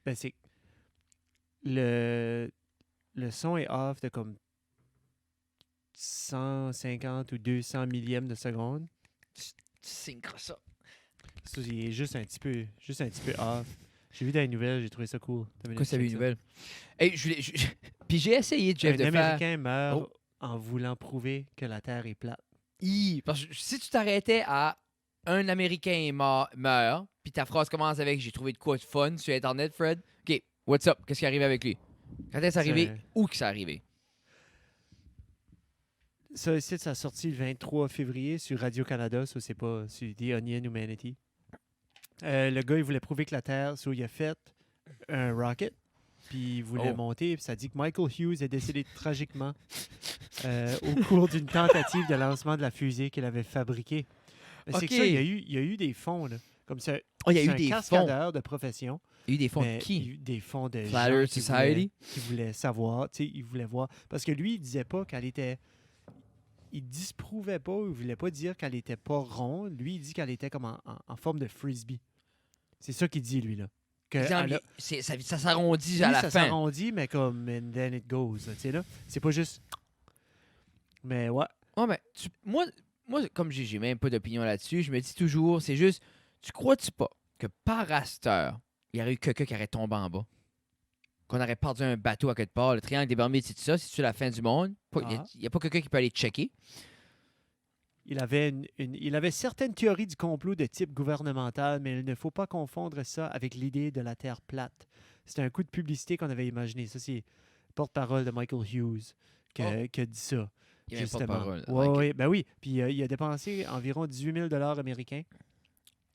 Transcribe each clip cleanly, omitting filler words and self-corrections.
Ben, c'est le son est off de comme 150 ou 200 millièmes de seconde. Tu synchres ça. Ça, il est juste un petit peu off. J'ai vu dans les nouvelles, j'ai trouvé ça cool. Quoi, ça une nouvelle? Hey, puis j'ai essayé, Jeff, Un de faire... Américain meurt en voulant prouver que la Terre est plate. Parce que si tu t'arrêtais à un Américain meurt, puis ta phrase commence avec « J'ai trouvé de quoi de fun sur Internet, Fred. » OK, what's up? Qu'est-ce qui est arrivé avec lui? Quand est-ce arrivé? Où que c'est arrivé? Ça, ici, ça a sorti le 23 février sur Radio-Canada. Ça, c'est pas sur The Onion Humanity. Le gars, il voulait prouver que la Terre... il a fait un rocket, puis il voulait monter. Puis ça dit que Michael Hughes est décédé tragiquement au cours d'une tentative de lancement de la fusée qu'il avait fabriquée. C'est que ça, il y a eu des fonds, là. Comme ça, il y a eu un des cascadeur de profession. Il y a eu des fonds de qui? Il y a eu des fonds de Flat gens Earth Society? Qui voulaient savoir, tu sais, ils voulaient voir. Parce que lui, il disait pas qu'elle était... Il disprouvait pas, il voulait pas dire qu'elle était pas ronde. Lui, il dit qu'elle était comme en forme de frisbee. C'est ça qu'il dit, lui, là. Ça s'arrondit à la fin. Ça s'arrondit, mais comme and then it goes. Tu sais, là. C'est pas juste... Mais ouais. Ouais, mais moi, comme j'ai même pas d'opinion là-dessus, je me dis toujours, c'est juste, tu crois-tu pas que par Astor, il y aurait eu quelqu'un qui aurait tombé en bas? Qu'on aurait perdu un bateau à quelque part, le triangle des Bermudes, c'est ça, c'est-tu la fin du monde? Il n'y a pas quelqu'un qui peut aller checker? Il avait certaines théories du complot de type gouvernemental, mais il ne faut pas confondre ça avec l'idée de la Terre plate. C'était un coup de publicité qu'on avait imaginé. Ça, c'est le porte-parole de Michael Hughes qui a dit ça. Il n'y a même pas de parole. Oui, ben oui. Puis il a dépensé environ 18 000 $ américains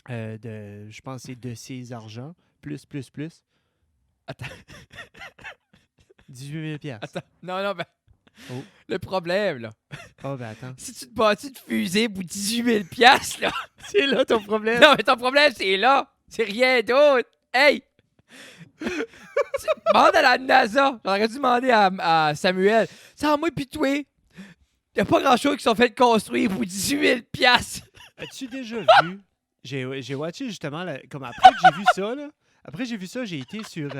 je pense que c'est de ses argents, plus. Attends. 18 000 $. Attends. Non, ben... Le problème, là. Oh, ben attends. Si tu te bâtis de fusée pour 18 000 $, là... C'est là ton problème. Non, mais ton problème, c'est là. C'est rien d'autre. Hey! Demande à la NASA. J'aurais dû demander à Samuel. Ça, moi pis toi, y a pas grand-chose qui sont fait construire pour 18 000 $. As-tu déjà vu... J'ai watché justement, comme après que j'ai vu ça, là. Après j'ai vu ça, j'ai été sur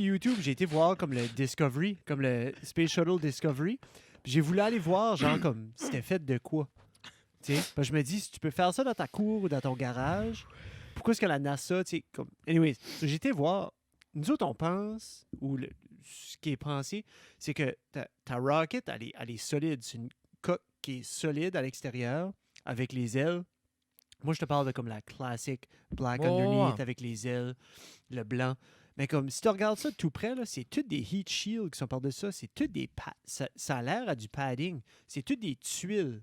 YouTube, j'ai été voir comme le Discovery, comme le Space Shuttle Discovery. Puis j'ai voulu aller voir, genre, comme c'était fait de quoi. Tu sais, je me dis, si tu peux faire ça dans ta cour ou dans ton garage, pourquoi est-ce que la NASA, tu sais, comme... Anyways, j'ai été voir. Nous autres, on pense, ce qui est pensé, c'est que ta rocket, elle est solide. C'est une coque qui est solide à l'extérieur, avec les ailes. Moi, je te parle de comme la classique black underneath avec les ailes, le blanc. Mais comme si tu regardes ça de tout près, là, c'est toutes des heat shields qui sont par-dessus ça. C'est toutes des ça a l'air à du padding. C'est toutes des tuiles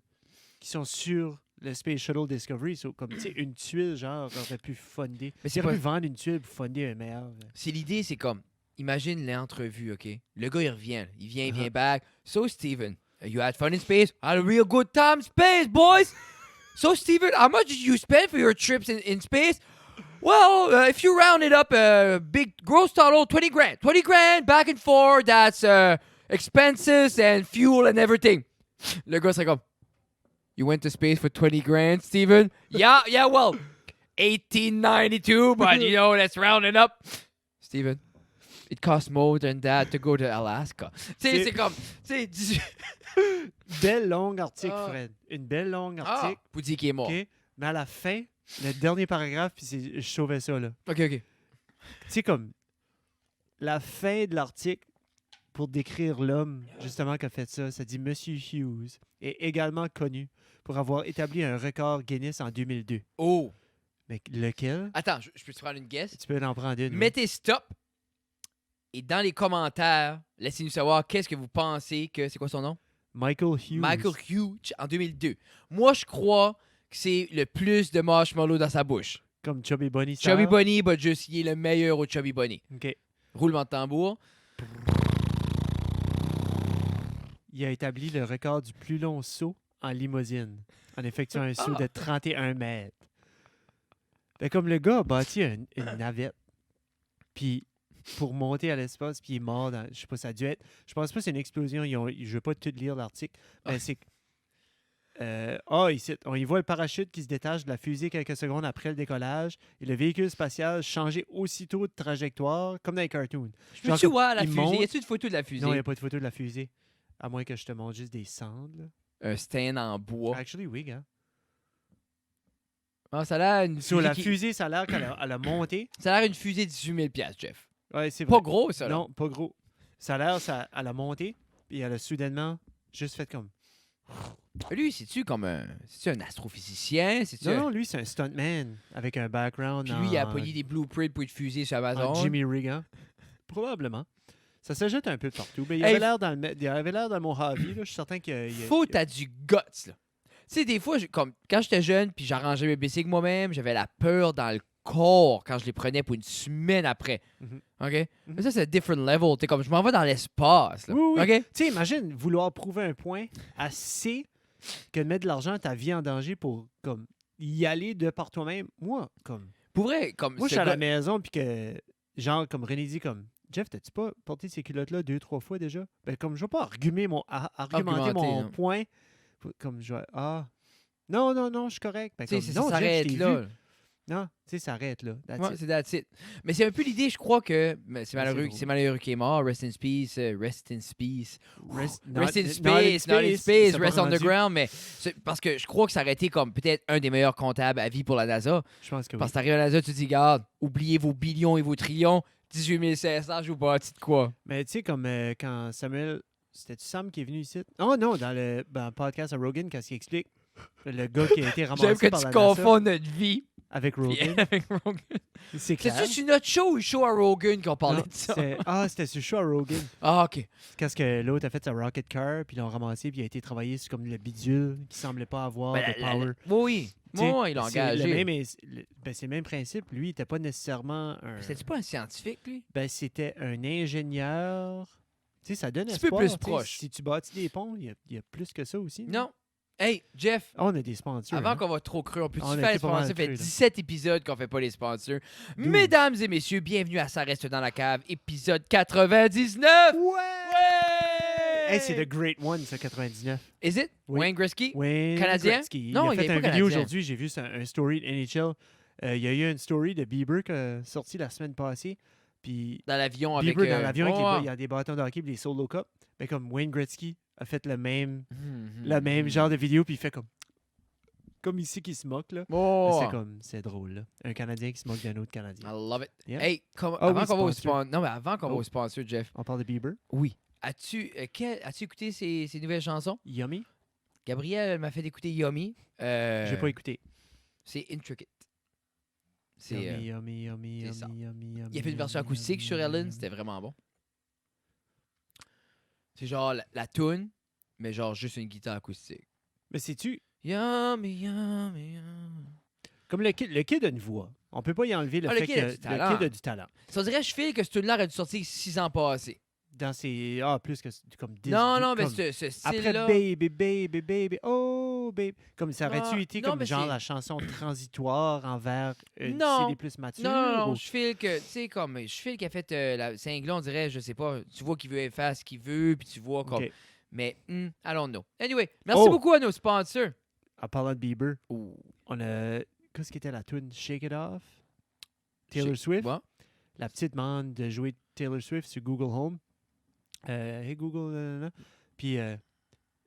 qui sont sur le Space Shuttle Discovery. So, comme tu sais, une tuile, genre, aurait pu fonder. Mais c'est pu vendre une tuile pour fonder un meilleur. C'est l'idée, c'est comme, imagine l'entrevue, OK? Le gars, il revient. Il vient back. So, Steven, you had fun in space? I had a real good time in space, boys! So, Steven, how much did you spend for your trips in space? Well, if you round it up, big gross total, 20 grand. 20 grand, back and forth, that's expenses and fuel and everything. Le gars serait comme, you went to space for 20 grand, Steven? Yeah, well, 1892, but let's round it up. Steven, it costs more than that to go to Alaska. C'est comme, belle longue article, Fred. Une belle longue article. Pour dire qu'il est mort. Okay. Mais à la fin, le dernier paragraphe, puis je sauvais ça, là. OK. Tu sais, comme la fin de l'article, pour décrire l'homme, justement, qui a fait ça, ça dit « Monsieur Hughes est également connu pour avoir établi un record Guinness en 2002. » Oh! Mais lequel? Attends, je peux te prendre une guess? Tu peux en prendre une. Mettez stop. Et dans les commentaires, laissez-nous savoir qu'est-ce que vous pensez que... C'est quoi son nom? Michael Hughes. Michael Hughes en 2002. Moi, je crois que c'est le plus de marshmallow dans sa bouche. Comme Chubby Bunny. Chubby Bunny, but juste, il est le meilleur au Chubby Bunny. OK. Roulement de tambour. Il a établi le record du plus long saut en limousine, en effectuant un saut de 31 mètres. Ben, comme le gars a bâti une navette, puis pour monter à l'espace, puis il est mort dans... Je sais pas, ça a dû être... Je pense pas que c'est une explosion. Je vais pas tout lire l'article, mais c'est... Ici, on y voit le parachute qui se détache de la fusée quelques secondes après le décollage et le véhicule spatial changer aussitôt de trajectoire, comme dans les cartoons. Je peux-tu voir la il fusée? monte- Y a-tu une photo de la fusée? Non, il n'y a pas de photo de la fusée. À moins que je te montre juste des cendres. Là. Un stand en bois. Actually, oui, gars. Ah, ça a l'air une Sur fusée la qui- fusée, ça a l'air qu'elle elle a monté. Ça a l'air une fusée de 18 000 Jeff. Ouais, c'est Pas vrai. gros, ça, là. Non, pas gros. Ça a l'air, elle a monté, puis elle a soudainement juste fait comme... Lui, c'est-tu comme un... C'est-tu un astrophysicien? C'est-tu Non, lui, c'est un stuntman avec un background Puis lui, il a en- pogné des blueprints pour une fusée sur en Amazon. Jimmy Rig, Probablement. Ça se jette un peu de partout. Mais il Hey, avait l'air dans le Mojave. Là. Je suis certain qu'il y a... Faut que t'as du guts, là. Tu sais, des fois, comme quand j'étais jeune, puis j'arrangeais mes bicycles moi-même, j'avais la peur dans le corps quand je les prenais pour une semaine après. Mhm. OK? Mais ça, c'est un different level. T'es comme, je m'en vais dans l'espace, là. Oui, oui. OK? Tu sais, imagine vouloir prouver un point assez que de mettre de l'argent, ta vie en danger pour comme y aller de par toi-même. Moi, comme... Pour vrai, comme... Moi, je ce suis à la gars- maison, puis que, genre, comme René dit, comme, Jeff, t'as-tu pas porté ces culottes-là 2-3 fois déjà? Ben, comme, je vais pas argumenter mon Argumenter, point. Comme, je vais, non, je suis correct. Ben, Tu sais, comme, ça non, Jeff, s'arrête je t'ai là. vu. Non, tu sais, ça arrête là. That's Ouais, it. c'est that's it. Mais c'est un peu l'idée, je crois que... mais c'est malheureux, drôle. c'est malheureux qui est mort. Rest in peace. Rest in space. Rest Rest in space, not in space, c'est rest pas vraiment dit. underground, mais parce que je crois que ça aurait été comme peut-être un des meilleurs comptables à vie pour la NASA. Je pense que oui. Parce que t'arrives à la NASA, tu te dis, regarde, oubliez vos billions et vos trillions, 18 500, je vous bâtis de quoi? Mais tu sais, comme quand Samuel... C'était-tu Sam qui est venu ici? Oh non, dans le podcast à Rogan, quand il explique le gars qui a été J'aime ramassé que par tu la confonds notre vie avec puis Rogan. avec Rogan. C'est clair. C'est-tu sur notre show ou show à Rogan qu'on parlait Non, de ça? c'était sur le show à Rogan. Ah, OK. Quand que l'autre a fait sa rocket car, puis ils l'ont ramassé, puis il a été travaillé sur comme le bidule qui semblait pas avoir Ben, de power. Oui, Tu sais, moi, il l'a c'est engagé. c'est le même principe. Lui, il n'était pas nécessairement un. C'était-tu pas un scientifique, lui? Ben, c'était un ingénieur. Tu sais, ça donne Un petit peu espoir. plus tu sais, proche. Si tu bâtis des ponts, il y a plus que ça aussi. Non. Hey, Jeff, Ah, on a des sponsors. avant hein. qu'on va trop creux, on peut On a faire les été pas mal sponsors? Ça fait creux, là. 17 épisodes qu'on fait pas les sponsors. 12. Mesdames et messieurs, bienvenue à Ça reste dans la cave, épisode 99! Ouais! Ouais! Hey, c'est The Great One, ça, 99. Is it? Oui. Wayne Gretzky? Wayne Canadien? Gretzky. Non, il a il fait est une pas vidéo canadien. aujourd'hui. J'ai vu un story de NHL. Il y a eu une story de Bieber qui a sorti la semaine passée. Puis Dans l'avion avec... Bieber dans l'avion, ouais. il y a des bâtons de hockey et des solo cups. Mais comme Wayne Gretzky a fait le même Mhm. genre de vidéo, puis il fait comme ici qui se moque, là. Oh. C'est drôle, là. Un Canadien qui se moque d'un autre I Canadien. love it. Yeah. Hey, Ah avant oui, qu'on va au sponsor. sponsor... Non, mais avant qu'on va Oh. au sponsor, Jeff. On parle de Bieber. Oui. As-tu écouté ces nouvelles chansons? Yummy. Gabriel elle m'a fait écouter Yummy. J'ai pas écouté. C'est intricate. C'est... Yummy. c'est ça. Il a fait une version acoustique sur Ellen, c'était vraiment bon. C'est genre la tune, mais genre juste une guitare acoustique. Mais sais-tu, Yummy. comme le kid a une voix. On peut pas y enlever le Ah, le fait kid que a du talent. le kid a du talent. Ça dirait, je file que ce tune-là aurait dû sortir 6 ans passés. Dans ses... plus que comme 10. Non, mais comme- ce Après style-là... baby, oh baby. Comme ça aurait-tu Ah, été non, comme mais genre c'est- la chanson transitoire envers une Non. CD plus mature? Non, ou- je file que, tu sais, comme, je file qu'il a fait la cinglon, on dirait, je sais pas, tu vois qu'il veut faire ce qu'il veut, puis tu vois comme. Ok. Mais, allons-nous. Anyway, merci Oh. beaucoup à nos sponsors. En parlant de Bieber, Ouh. on a... Qu'est-ce qui était la tune Shake It Off? Taylor Swift. Ouais. La petite demande de jouer Taylor Swift sur Google Home. Hey Google, nanana. Puis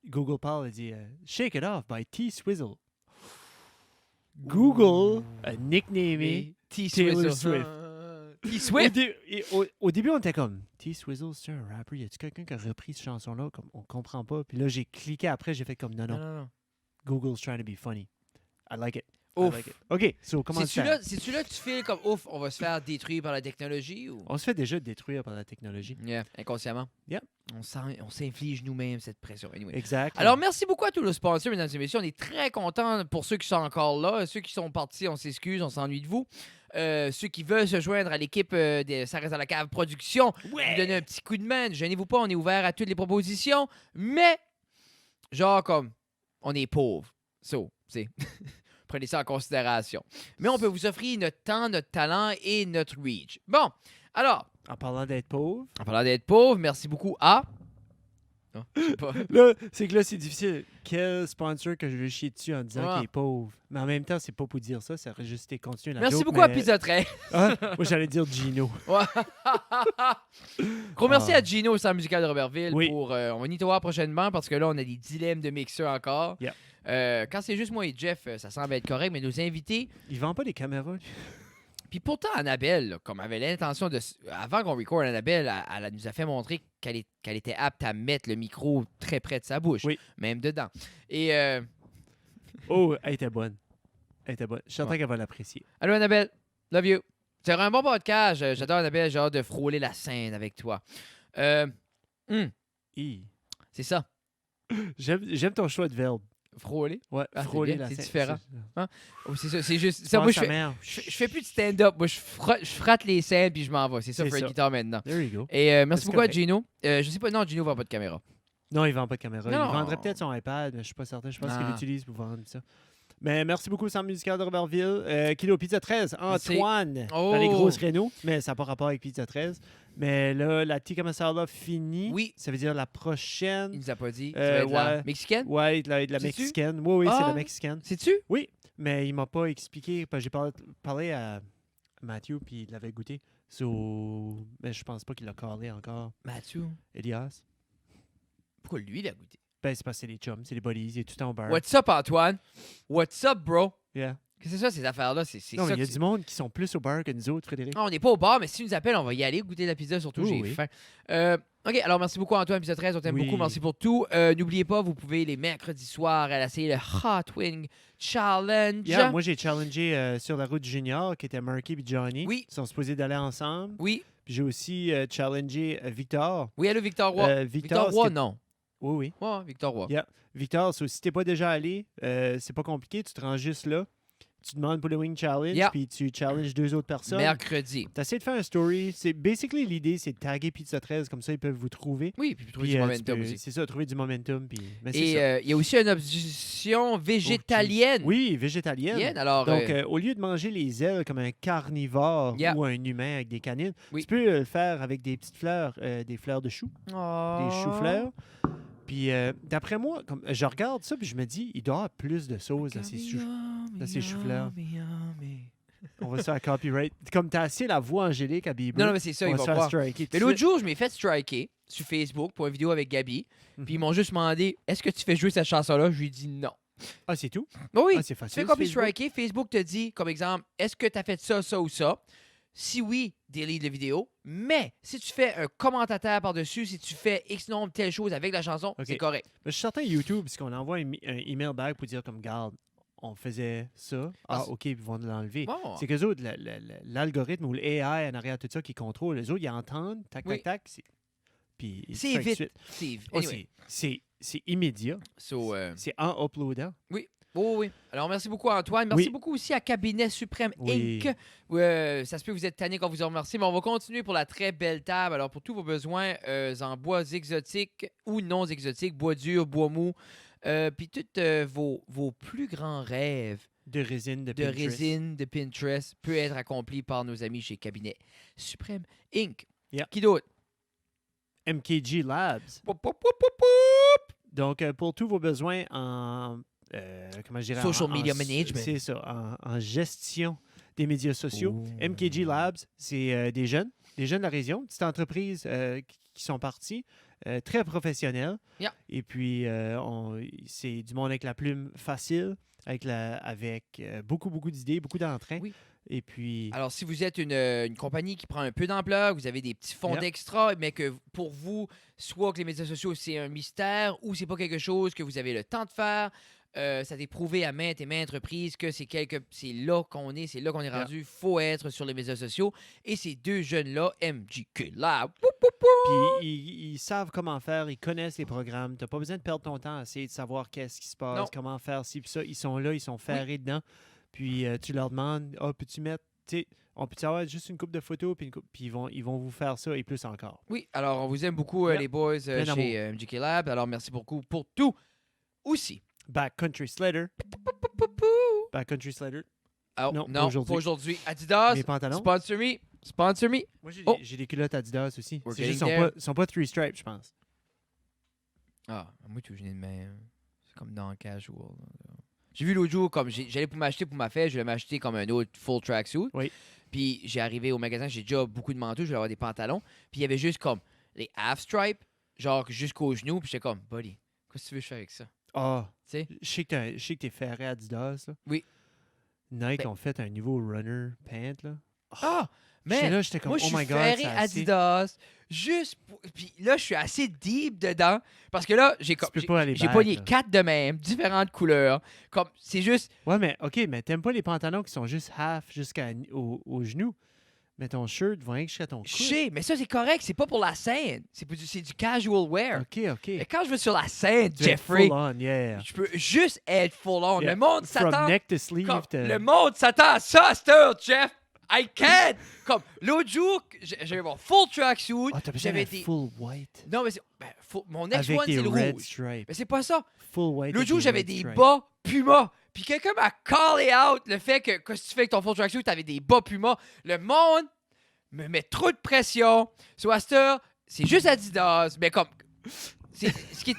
Google parle et dit Shake It Off by T-Swizzle. Google a nicknamé Taylor Swift. T-Swift. Au début, on était comme T-Swizzle, c'est un rapper. Y a-tu quelqu'un qui a repris cette chanson-là? Comme, on comprend pas. Puis là, j'ai cliqué après, j'ai fait comme non, Non. Google's trying to be funny. I like it. Ouf. I like it. OK, so comment ça? C'est-tu là que tu files comme ouf, on va se faire détruire par la technologie ou? On se fait déjà détruire par la technologie. Yeah, inconsciemment. Yeah. On s'inflige nous-mêmes cette pression. Anyway. Exact. Alors, merci beaucoup à tous nos sponsors, mesdames et messieurs. On est très contents pour ceux qui sont encore là. Ceux qui sont partis, on s'excuse, on s'ennuie de vous. Ceux qui veulent se joindre à l'équipe de Ça reste dans la cave production, nous donner un petit coup de main. Ne gênez-vous pas, on est ouvert à toutes les propositions. Mais, genre comme, on est pauvres. So, c'est... Prenez ça en considération. Mais on peut vous offrir notre temps, notre talent et notre reach. Bon, alors, En parlant d'être pauvre, en parlant d'être pauvre, merci beaucoup à... Ah, je sais pas. Là, c'est que là, c'est difficile. Quel sponsor que je veux chier dessus en disant Ouais. qu'il est pauvre? Mais en même temps, c'est pas pour dire ça. Ça aurait juste été continuer la Merci joke, beaucoup à mais- Pizza 13. Hein? Moi, j'allais dire Gino. Ouais. Gros merci Ah. à Gino au Centre musical de Robertville Oui. pour. On va y te voir prochainement parce que là, on a des dilemmes de mixeurs encore. Yeah. Quand c'est juste moi et Jeff, ça semble être correct, mais nos invités. Il vend pas des caméras. lui. Puis pourtant, Annabelle, là, comme avait l'intention de. Avant qu'on record, Annabelle, elle nous a fait montrer qu'elle était apte à mettre le micro très près de sa bouche, Oui. même dedans. Et. Oh, elle était bonne. Elle était bonne. Je suis certain Ouais. qu'elle va l'apprécier. Allô, Annabelle. Love you. C'est un bon podcast. J'adore Annabelle. J'ai hâte de frôler la scène avec toi. Hi. C'est ça. J'aime ton choix de verbe. Frôler. Ouais, Ah, c'est frôler bien, la c'est scène. différent. Oh, c'est ça. C'est juste. Ça, Ça, moi, je sa fais, mère. je fais plus de stand-up. Moi, je fratte les scènes puis je m'en vais. C'est ça, C'est Fred ça. Guitar maintenant. There you go. Et merci C'est beaucoup à correct. Gino. Je sais pas, non, Gino va pas de caméra. Non, il vend pas de caméra. Non. Il vendrait peut-être son iPad, mais je suis pas certain. Je pense qu'il Non. l'utilise pour vendre ça. Mais merci beaucoup au Centre musical de Robertville. Kilo Pizza 13, Merci. Antoine, Oh. dans les grosses Renault, mais ça n'a pas rapport avec Pizza 13. Mais là, la Tikka Masala finit. Oui. Ça veut dire la prochaine. Il nous a pas dit. Ça Euh, va être la ouais. mexicaine? Ouais, de la C'est-tu? mexicaine. Oui, c'est Ah. la mexicaine. C'est-tu? Oui, mais il m'a pas expliqué. Parce que j'ai parlé à Mathieu, puis il l'avait goûté. Mais je pense pas qu'il l'a calé encore. Mathieu. Elias. Pourquoi lui, il a goûté? Ben, c'est parce que c'est des chums, c'est des buddies, il est tout le temps au bar. What's up, Antoine? What's up, bro? Yeah. Qu'est-ce que c'est ça, ces affaires-là? C'est Non, ça mais il y a que du monde qui sont plus au bar que nous autres, Frédéric. Ah, on n'est pas au bar, mais s'ils nous appellent, on va y aller goûter la pizza, surtout, Oui, j'ai oui. faim. OK, alors merci beaucoup, Antoine, Pizza 13, on t'aime Oui. beaucoup, merci pour tout. N'oubliez pas, vous pouvez les mercredis soirs aller essayer le Hot Wing Challenge. Yeah, moi, j'ai challengé sur la route du Junior, qui était Marky et Johnny. Oui. Ils sont supposés d'aller ensemble. Oui, Puis j'ai aussi challengé Victor. oui, allô, Victor Roy. Victor Roy, c'était- non. Oui, oui. Ouais, Victor Roy. Yeah. Victor, si t'es pas déjà allé, c'est pas compliqué, tu te rends juste là. Tu demandes pour le Wing Challenge, Yeah. puis tu challenges 2 autres personnes. Mercredi. Tu essaies de faire un story. Basically, l'idée, c'est de taguer Pizza 13, comme ça, ils peuvent vous trouver. Oui, puis trouver Puis, du tu momentum peux- aussi. C'est ça, trouver du momentum. Mais c'est Et ça. il y a aussi une option végétalienne. Oui, végétalienne. Alors, Donc, au lieu de manger les ailes comme un carnivore Yeah. ou un humain avec des canines, Oui. tu peux le faire avec des petites fleurs, des fleurs de chou, des choux-fleurs. Puis, d'après moi, comme, je regarde ça puis je me dis, il doit y avoir plus de sauce dans ces choux-fleurs. On va se faire copyright. Comme t'as assez la voix angélique à Bieber. Non, mais c'est ça, on ils va vont se faire voir. striker tout Mais de l'autre suite. jour, je m'ai fait striker sur Facebook pour une vidéo avec Gabi. Mhm. Puis ils m'ont juste demandé est-ce que tu fais jouer cette chanson-là Je lui ai dit non. Ah, c'est tout? Ben oui, Ah, c'est tu facile. fais copy Facebook. striker. Facebook te dit, comme exemple, est-ce que tu as fait ça, ça ou ça Si oui, delete la vidéo. Mais si tu fais un commentateur par-dessus, si tu fais X nombre de telle chose avec la chanson, Ok. c'est correct. Mais je suis certain YouTube, parce qu'on envoie un email back pour dire comme, garde, on faisait ça. Ah, Ah, OK, puis ils vont l'enlever. Bon. C'est qu'eux autres, l'algorithme ou l'AI en arrière tout ça qui contrôle, les autres, ils entendent, tac, Oui. tac, tac. Puis ils C'est strike vite. suite. C'est Oh, anyway. c'est immédiat. So, C'est en uploadant. oui. Alors, merci beaucoup, Antoine. Merci Oui. beaucoup aussi à Cabinet Suprême Oui. Inc. Ça se peut que vous êtes tanné quand vous en remerciez, mais on va continuer pour la très belle table. Alors, pour tous vos besoins en bois exotiques ou non exotiques, bois dur, bois mou, puis tous vos plus grands rêves De résine de de Pinterest. résine de Pinterest peut être accomplis par nos amis chez Cabinet Suprême Inc. Yeah. Qui d'autre? MKG Labs. Poup, poup, poup, poup, poup. Donc, pour tous vos besoins en... comment je dirais? Social en- media en- management. C'est ça, en gestion des médias sociaux. Ouh. MKG Labs, c'est des jeunes de la région, petites entreprises qui sont parties, très professionnelles. Yeah. Et puis, c'est du monde avec la plume facile, avec beaucoup, beaucoup d'idées, beaucoup d'entrain. Oui. Et puis, Alors, si vous êtes une compagnie qui prend un peu d'ampleur, vous avez des petits fonds Yeah. d'extra, mais que pour vous, soit que les médias sociaux, c'est un mystère ou c'est pas quelque chose que vous avez le temps de faire, ça a été prouvé à maintes et maintes reprises que c'est là qu'on est, c'est là qu'on est Yeah. rendu. Faut être sur les médias sociaux. Et ces deux jeunes-là, MJK Lab, puis ils savent comment faire, ils connaissent les programmes. Tu n'as pas besoin de perdre ton temps à essayer de savoir qu'est-ce qui se passe, Non. comment faire ci, puis ça. Ils sont là, ils sont ferrés dedans. Puis tu leur demandes, peux-tu mettre, tu sais, on peut avoir juste une coupe de photos, puis ils vont vous faire ça et plus encore. Oui, alors on vous aime beaucoup, Yeah. les boys Plein d'amour. chez MJK Lab. Alors merci beaucoup pour tout. Aussi. Backcountry Slider. Backcountry Slider. Oh, Non, non, pas aujourd'hui. pas aujourd'hui. Adidas, Mes pantalons. sponsor me. Sponsor me. Moi, Oh. j'ai des culottes Adidas aussi. We're C'est juste, getting ils there. sont pas three stripes, je pense. Ah, moi, tout, je n'ai de même. C'est comme dans casual. Là. J'ai vu l'autre jour, comme j'allais pour m'acheter pour ma fête, je voulais m'acheter comme un autre full tracksuit. Oui. Puis j'ai arrivé au magasin, j'ai déjà beaucoup de manteaux, je voulais avoir des pantalons. Puis il y avait juste comme les half stripes, genre jusqu'aux genoux. Puis j'étais comme, buddy, qu'est-ce que tu veux que je fasse avec ça? Ah, Tu sais? je sais que t'es ferré à Adidas, là. Oui. Nike Ben- ont fait un nouveau runner pant, là. Ah! J'étais Mais là, j'étais comme, moi, je oh suis my God, ferré c'est assez... Adidas. Juste pour... Puis là, je suis assez deep dedans. Parce que là, j'ai Tu peux pas aller j'ai back, pogné là. 4 de même, différentes couleurs. Comme, c'est juste... Ouais, mais OK, mais t'aimes pas les pantalons qui sont juste half jusqu'au genou. Mais ton shirt va rien jusqu'à ton Je coude. sais, mais ça, c'est correct. C'est pas pour la scène. C'est du casual wear. OK, OK. Et quand je vais sur la scène, Tu es Jeffrey, full on, yeah. je peux juste être full on. Yeah. Le monde From s'attend... neck to sleeve Comme, to... le monde s'attend à ça, Stir, Jeff. I can't. Comme, l'autre jour, j'avais mon full tracksuit. Ah, t'as besoin J'avais d'un des... full white. Non, mais c'est... mon Avec X1, des c'est le red rouge. stripes. Mais c'est pas ça. Full white. L'autre avec jour, des j'avais red des stripes. bas Puma. Puis quelqu'un m'a callé out le fait que, qu'est-ce que tu fais avec ton full tracksuit, t'avais des bas Puma. Le monde me met trop de pression. Sur Aster, c'est juste Adidas. Mais comme... C'est ce qui est...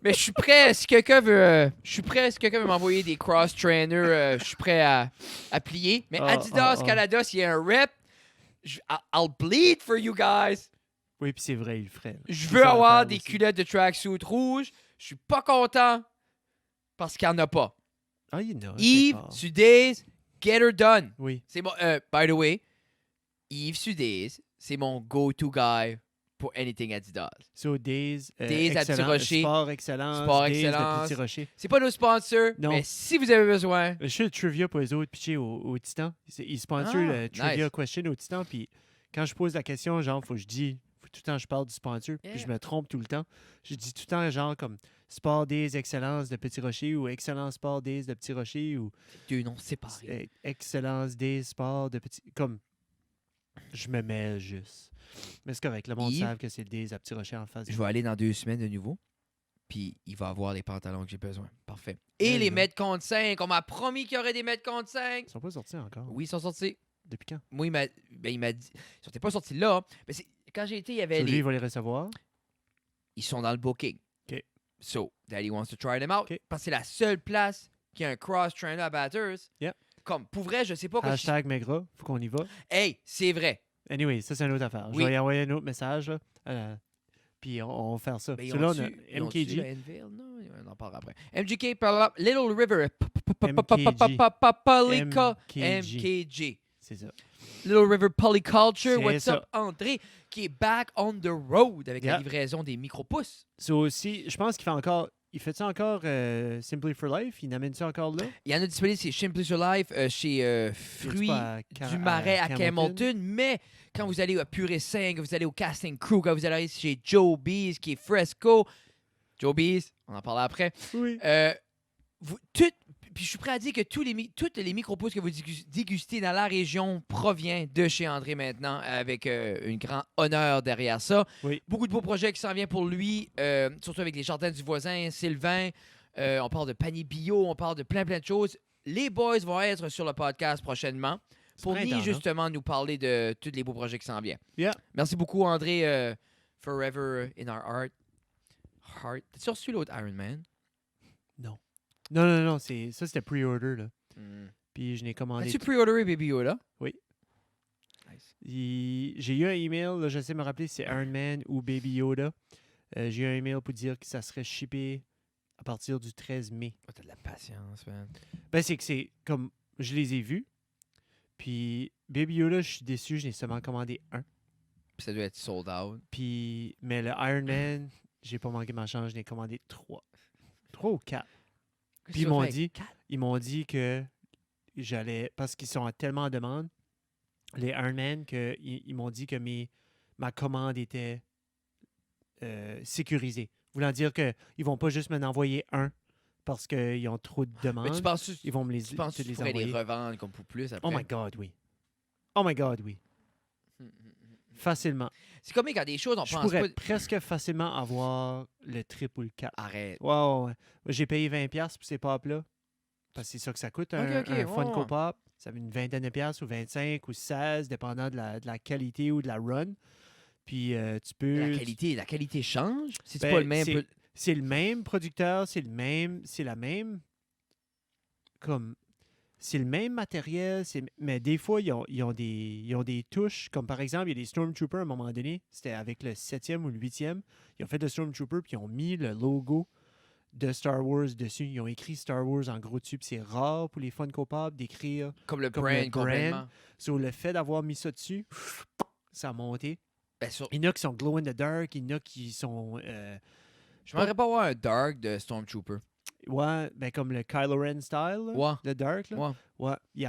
Mais je suis prêt si quelqu'un veut... je suis prêt si quelqu'un veut m'envoyer des cross-trainers. Je suis prêt à plier. Mais Adidas, Canada, s'il y a un rep, I'll bleed for you guys. Oui, puis c'est vrai, il le ferait. Je C'est veux ça avoir l'affaire des aussi. culottes de tracksuit rouges. Je suis pas content parce qu'il n'y en a pas. Ah, il y en a. Yves, quelque part. Sudaze, get her done. Oui. C'est mon, by the way, Yves Sudaze, c'est mon go-to guy pour anything Adidas. So, Days, Days à excellent. Petit Rocher. Sport Excellence. Sport Days Excellence. de Petit Rocher. C'est pas nos sponsors, Non. mais si vous avez besoin, Je fais le trivia pour les autres pitchés au Titan. Ils sponsorent le trivia nice. question au Titan. Puis quand je pose la question, genre, faut que je dis, faut tout le temps je parle du sponsor. Yeah. Puis je me trompe tout le temps. Je dis tout le temps, genre, comme Sport Days Excellence de Petit Rocher ou Excellence Sport Days de Petit Rocher ou deux noms séparés. Excellence Days Sport de Petit. Comme, je me mêle juste. Mais c'est correct. Le monde Yves, savent que c'est le Days à Petit Rocher en face. Je vais aller dans 2 semaines de nouveau. Puis il va avoir les pantalons que j'ai besoin. Parfait. Et Yeah, les yeah. mètres contre 5. On m'a promis qu'il y aurait des mètres contre 5. Ils sont pas sortis encore. Oui, ils sont sortis. Depuis quand? Moi, il m'a dit. Ils sont pas sortis là. Mais quand j'ai été, il y avait So, lui, les. il va les recevoir. Ils sont dans le booking. OK. So, Daddy wants to try them out. OK. Parce que c'est la seule place qui a un cross-trainer à Bathurst. Yeah. Comme, pour vrai, je sais pas. Hashtag Megra. Faut qu'on y va. Hey, c'est vrai. Anyway, ça, c'est une autre affaire. Oui. Je vais y envoyer un autre message. Là. Puis on va faire ça. Mais So, là, on a ils ont-tu le MKG. Enville? Non, on en parlera après. MGK, Little River. MKG. C'est ça. Little River Polyculture. C'est What's ça. up, André? Qui est back on the road avec la Yeah. livraison des micro-pouces. So aussi, je pense qu'il fait encore. Il fait ça encore Simply for Life? Il amène ça encore là? Il y en a disponible chez Simply sur Life, chez Y Fruits a-tu pas du Marais à Camelton. Mais quand vous allez à Purée 5, vous allez au Casting Crew, quand vous allez chez Joe Bees, qui est Fresco. Joe Bees, on en parlera après. Oui. Puis je suis prêt à dire que toutes les micro-pousses que vous dégustez dans la région provient de chez André maintenant, avec un grand honneur derrière ça. Oui. Beaucoup de beaux projets qui s'en viennent pour lui, surtout avec les jardins du voisin, Sylvain. On parle de panier bio, on parle de plein de choses. Les boys vont être sur le podcast prochainement pour printemps, hein? justement nous parler de tous les beaux projets qui s'en viennent. Yeah. Merci beaucoup, André. Forever in our heart. T'as-tu reçu l'autre Iron Man? Non. Ça, c'était pre-order. Là. Puis je n'ai commandé. As-tu pre-orderé Baby Yoda? Oui. Nice. J'ai eu un email, là, je sais me rappeler si c'est Iron Man ou Baby Yoda. J'ai eu un email pour dire que ça serait shippé à partir du 13 mai. Oh, t'as de la patience, man. Ben, c'est que c'est comme. Je les ai vus. Puis Baby Yoda, je suis déçu, je n'ai seulement commandé un. Puis ça doit être sold out. Puis, mais le Iron Man, j'ai pas manqué ma chance, je n'ai commandé 3. 3 ou 4. Puis ils m'ont dit que j'allais. Parce qu'ils sont tellement en demande, les Iron Man, ils m'ont dit que ma commande était sécurisée. Voulant dire qu'ils ne vont pas juste m'en envoyer un parce qu'ils ont trop de demandes. Mais tu penses Ils vont me les, tu penses que les tu pourrais les envoyer. revendre comme pour plus après? Oh my God, oui. Oh my God, oui. Facilement. C'est comme quand des choses, on Je pense pourrais pas... presque facilement avoir le triple ou le 4. Arrête. Ouais. J'ai payé 20$ pour ces pop-là. Parce que c'est ça que ça coûte, un Funko Pop. Ça fait une vingtaine de piastres ou 25 ou 16, dépendant de la qualité ou de la run. Puis tu peux... La qualité change? Si c'est Ben, pas le même... c'est le même producteur, c'est la même, comme, c'est le même matériel, mais des fois, ils ont des touches, comme par exemple, il y a des Stormtroopers à un moment donné, c'était avec le 7e ou le 8e, ils ont fait le Stormtrooper, puis ils ont mis le logo de Star Wars dessus. Ils ont écrit Star Wars en gros dessus, puis c'est rare pour les Funko Pop d'écrire Comme le comme brand, le complètement. brand. Sur le fait d'avoir mis ça dessus, ça a monté. Ben, Il y en a qui sont glow in the dark, il y en a qui sont... je m'aimerais pas voir un Dark de Stormtrooper. ouais, ben comme le Kylo Ren style, là, Ouais. le dark. Là. Ouais. Ouais. Il y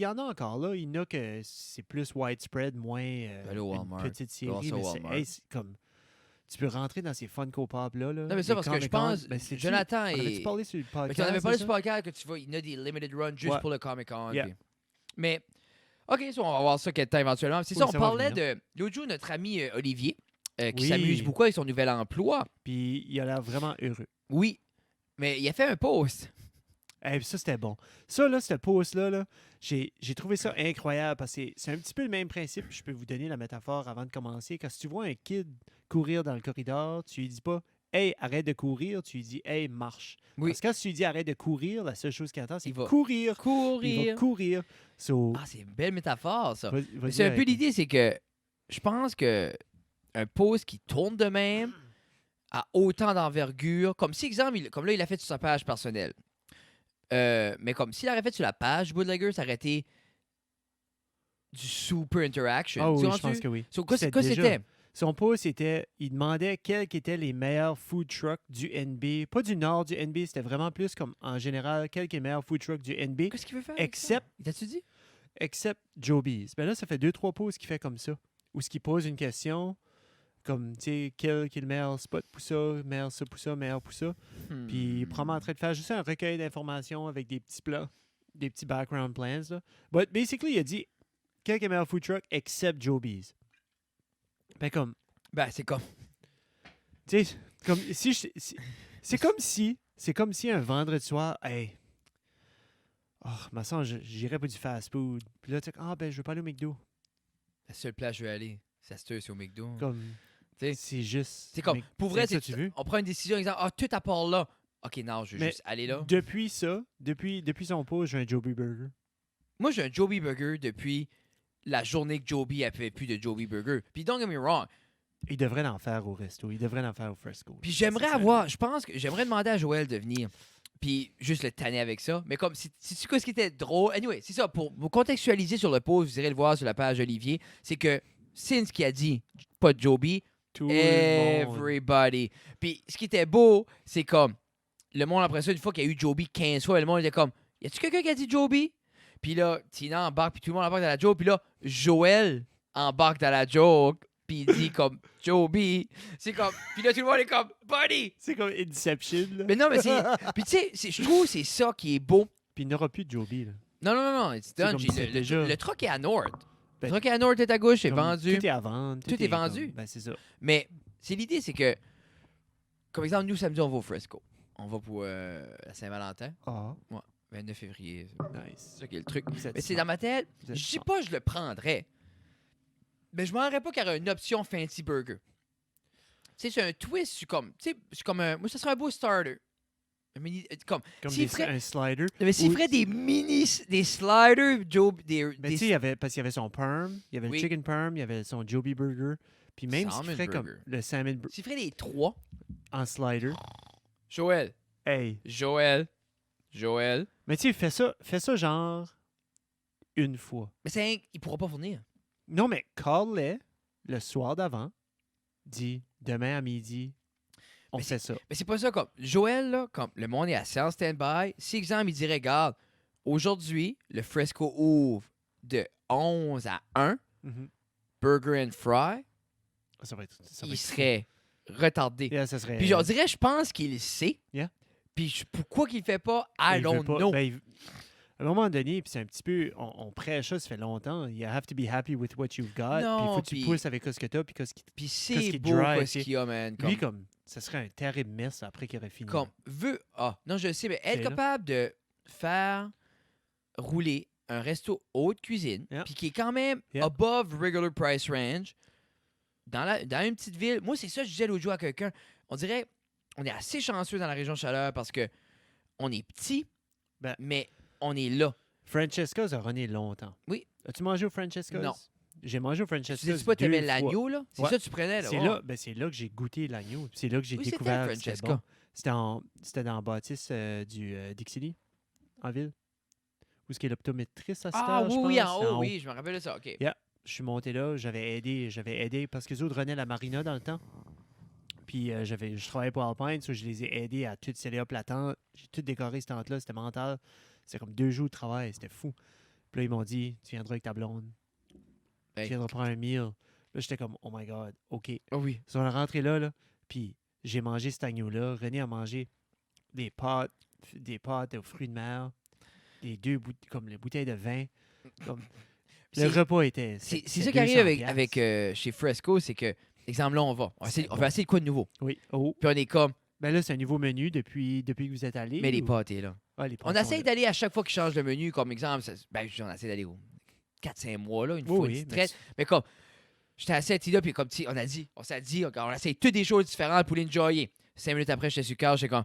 en a encore là. Il y en a que c'est plus widespread, moins Ben, le une Walmart. petite série. Voir ça au Mais Walmart. c'est comme... Tu peux rentrer dans ces Funko Pop-là. Là, Non, mais ça, les parce que je Comic-Con. pense, Ben, c'est-tu- Jonathan on avait-tu et... parlé sur le Mais podcast? tu en avais c'est parlé ça? sur le podcast que tu vois, il y en a des limited runs juste Ouais. pour le Comic-Con. Yeah. puis- Mais, OK, ça, on va voir ça quelque temps éventuellement. C'est Oui, ça, on ça va parlait venir. de... L'autre jour, notre ami Olivier, qui Oui. s'amuse beaucoup avec son nouvel emploi. Puis il a l'air vraiment heureux. Oui, mais il a fait un post. Puis ça, c'était bon. Ça, là, ce post-là, là, j'ai trouvé ça incroyable parce que c'est un petit peu le même principe. Je peux vous donner la métaphore avant de commencer. Quand tu vois un kid courir dans le corridor, tu lui dis pas « Hey, arrête de courir », tu lui dis « Hey, marche ». Oui. Parce que quand tu lui dis « Arrête de courir », la seule chose qu'il entend, c'est Il va courir. Il va Courir. courir. So, Ah, c'est une belle métaphore, ça. vas- Mais vas-y c'est un peu avec- l'idée, c'est que je pense que un post qui tourne de même a autant d'envergure. Comme si, exemple, comme là, il l'a fait sur sa page personnelle. Mais comme s'il l'aurait fait sur la page Bootlegger, ça aurait été du super interaction. Ah Tu oui, comprends-tu? je pense que oui. So, quoi C'est quoi déjà- c'était? Son post, c'était, il demandait quels étaient les meilleurs food trucks du NB. Pas du nord du NB, c'était vraiment plus comme en général, quels sont les meilleurs food trucks du NB, Qu'est-ce qu'il veut faire? avec ça? except, Il t'a-tu dit? except Joby's. Ben là, ça fait 2-3 posts qu'il fait comme ça. Où ce qu'il pose une question, comme, tu sais, quel est le meilleur spot pour ça, meilleur ça pour ça, meilleur pour ça. Puis il est probablement en train de faire juste un recueil d'informations avec des petits plans, des petits background plans. Là. But basically, il a dit, quel est le meilleur food truck except Joby's. Ben comme, Ben, c'est comme... tu sais, comme si c'est comme si un vendredi soir, hey, oh, ma sœur, j'irais pour du fast food. Puis là, tu sais, ah ben, je veux pas aller au McDo. La seule place où je vais aller, ça se c'est au McDo. Comme, T'sais, c'est juste. C'est comme, Mc- pour vrai, ça, c'est tu veux. on prend une décision, exemple, ah, tout à part là. OK, non, je veux Mais juste aller là. Depuis ça, depuis son post, j'ai un Joby Burger. Moi, j'ai un Joby Burger depuis la journée que Joby avait plus de Joby Burger. Puis don't get me wrong. Il devrait en faire au resto. Il devrait en faire au fresco. Puis j'aimerais Ça, avoir, je pense que j'aimerais demander à Joël de venir. Puis juste le tanner avec ça. Mais comme, si tu sais ce qui était drôle. Anyway, c'est ça. Pour vous contextualiser sur le post, vous irez le voir sur la page Olivier. C'est que, since qui a dit, pas de Joby, Tout le monde. everybody. Puis ce qui était beau, c'est comme, le monde après ça, une fois qu'il y a eu Joby 15 fois, le monde était comme, y a-tu quelqu'un qui a dit Joby? Puis là, Tina embarque, puis tout le monde embarque dans la joke. Puis là, Joël embarque dans la joke, puis il dit comme, Joby. C'est comme, puis là, tout le monde est comme, buddy! C'est comme Inception. Là. Mais non, mais c'est. Puis tu sais, je trouve que c'est ça qui est beau. Puis il n'y aura plus de Joby. Là. Non, non, non, non. It's done. comme c'est déjà- Le truck est à North. Ben, Le truck est à North, est à gauche, c'est Comme vendu. Tout est à vendre. Tout est vendu. Ben, c'est ça. Mais c'est l'idée, c'est que, comme exemple, nous, samedi, on va au Fresco. On va pour la Saint-Valentin, Ah, 29 février. nice. C'est ça qui est le truc. Vous êtes Mais c'est smart. dans ma tête. Vous êtes Je dis smart. pas que je le prendrais. Mais je m'en rendrais pas qu'il y aurait une option fancy burger. Tu sais, c'est un twist. C'est comme un. Moi, ça serait un beau starter. Un mini. Comme. Comme s'il des- ferait- un slider. Mais s'il Ou- ferait des des sliders, Joe. Mais tu sais, il y avait, parce qu'il y avait son perm, il y avait Oui. le chicken perm, il y avait son Joby Burger. Puis même s'il Salmon ferait comme burger. le salmon S'il ferait les trois. en slider, Joël. hey. Joël. Mais tu sais, fais ça genre une fois. Mais il pourra pas fournir. Non, mais call-les le soir d'avant, dis demain à midi, on Mais fait ça. Mais c'est pas ça comme. Joël, là, comme le monde est assez en stand-by. Si, exemple, il dirait, regarde, aujourd'hui, le Fresco ouvre de 11 à 1, Mhm. burger and fry, Ça va être. il serait retardé. Yeah, ça serait. Puis je dirais, je pense qu'il le sait. Yeah. Puis pourquoi qu'il le fait pas, I il veut don't pas- know. ben, à un moment donné, puis c'est un petit peu. On prêche ça fait longtemps. You have to be happy with what you've got. Puis il Non, faut que tu puis- pousses avec ce que tu as. Puis qu'est-ce qui. Puis Qu'est-ce c'est qui beau drive, quoi, ce c'est- qu'il y a, man. Lui, comme. Ça serait un terrible mess après qu'il aurait fini. Comme non, je le sais, mais être C'est là. capable de faire rouler un resto haute cuisine, Yeah. puis qui est quand même Yeah. above regular price range, dans une petite ville. Moi, c'est ça que je disais l'autre jour à quelqu'un. On dirait, on est assez chanceux dans la région Chaleur parce que on est petit, Ben- mais on est là. Francesca's a runné longtemps. Oui. As-tu mangé au Francesca's? Non. J'ai mangé au Tu Francesca's disais pas que t'aimais 2 fois. l'agneau, là? C'est Ouais. ça que tu prenais, là? C'est Oh. là, c'est là que j'ai goûté l'agneau. C'est là que j'ai Oui, c'était découvert que c'était Francesca. bon. C'était dans la bâtisse du Dixili, en ville. Où est-ce qu'il y a l'optométriste à cette Ah heure, je oui, pense? en C'est haut, oui, je me rappelle de ça. OK. Yeah. Je suis monté là, j'avais aidé parce que les autres renaient la marina dans le temps. Puis je travaillais pour Alpine, so je les ai aidés à tout sceller up la tente. J'ai tout décoré cette tente-là, c'était mental. C'était comme 2 jours de travail, c'était fou. Puis là, ils m'ont dit, tu viendras avec ta blonde. Hey. Tu viendras prendre un meal. Là, j'étais comme, oh my God, OK. Oh oui. So, on est rentré là, puis j'ai mangé cet agneau-là. René a mangé des pâtes aux fruits de mer, comme les bouteilles de vin. Comme, le repas était. C'est c'était ça qui arrive 200 avec chez Fresco, c'est que, exemple, là, on va essayer de quoi de nouveau. Oui. Oh. Puis on est comme, Ben là, c'est un nouveau menu depuis que vous êtes allé. mais les ou- pâtés, là. Ah, les On pâtes sont essaye là. d'aller à chaque fois qu'ils changent de menu, comme exemple, on essaie d'aller 4-5 mois, là, une Oui, fois, oui, une petite mais traite. Mais comme, j'étais assis à Tida, puis comme, on s'est dit, on essaye toutes des choses différentes pour l'enjoyer. 5 minutes après, j'étais sur le couch, j'étais comme,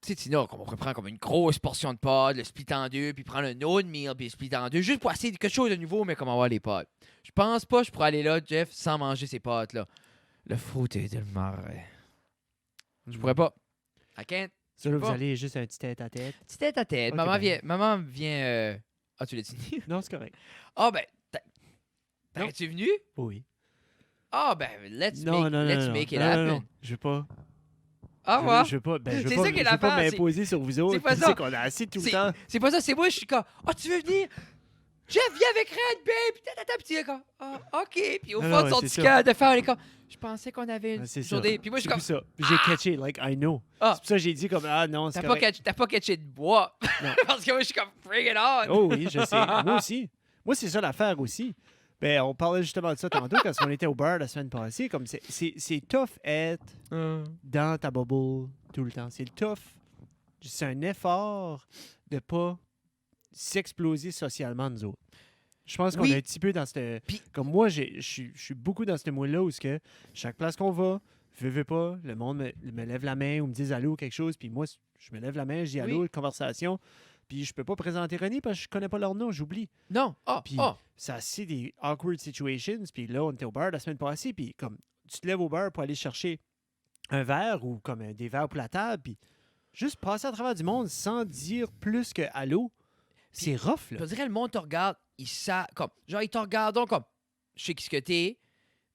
tu sais, Tina, comme on pourrait prendre comme une grosse portion de pâtes, le split en deux, puis prendre un autre meal, puis le split en deux, juste pour essayer quelque chose de nouveau, mais comment avoir les pâtes. Je pense pas que je pourrais aller là, Jeff, sans manger ces pâtes-là. Le fruit est tellement marais. Je pourrais pas. I can't. Ça, là, pas. vous allez juste un petit tête-à-tête. Petit tête à tête. Ok, Maman ben. vient. Maman vient. Ah, tu l'as dit? Non, c'est correct. Ah, ben. T'aurais-tu venu? Oui. Ah, ben, let's Non, make it non, happen. non. Je veux pas. Ah, Je ouais. veux pas. Ben, je veux C'est pas, ça qui est je veux pas l'affaire, m'imposer sur vous autres. pas Tu ça. sais qu'on a assez tout le temps. C'est pas ça, c'est moi, je suis comme. Ah, tu veux venir? Jeff, viens avec Red, babe! Puis puis tu es comme. Ah, OK. Puis au Non, fond non, de son c'est petit ça. cœur de faire, il est comme. Je pensais qu'on avait une C'est ça. journée. Puis moi, je suis C'est comme. plus ça. J'ai catché, like, I know. Ah. C'est pour ça que j'ai dit comme, ah non, c'est correct. T'as pas catché de bois. Non. Parce que moi, je suis comme. Bring it on! Oh oui, je sais. Moi aussi. Moi, c'est ça l'affaire aussi. Ben, on parlait justement de ça tantôt quand on était au bar la semaine passée. Comme c'est tough être dans ta bubble tout le temps. C'est tough. C'est un effort de pas s'exploser socialement, nous autres. Je pense qu'on Oui. est un petit peu dans cette... Puis- Comme moi, je suis beaucoup dans ce moule-là où que chaque place qu'on va, veux pas, le monde me lève la main ou me dit allô ou quelque chose, puis moi, je me lève la main, je dis allô, Oui. une conversation, puis je peux pas présenter René parce que je connais pas leur nom, j'oublie. Non. Ah, Puis ah. ça, c'est des awkward situations. Puis là, on était au bar la semaine passée. Puis comme tu te lèves au bar pour aller chercher un verre ou comme des verres pour la table. Puis juste passer à travers du monde sans dire plus que allô, c'est rough, là. Je dirais, le monde te regarde, ils savent, comme, genre, ils te regardent comme, je sais qui ce que t'es,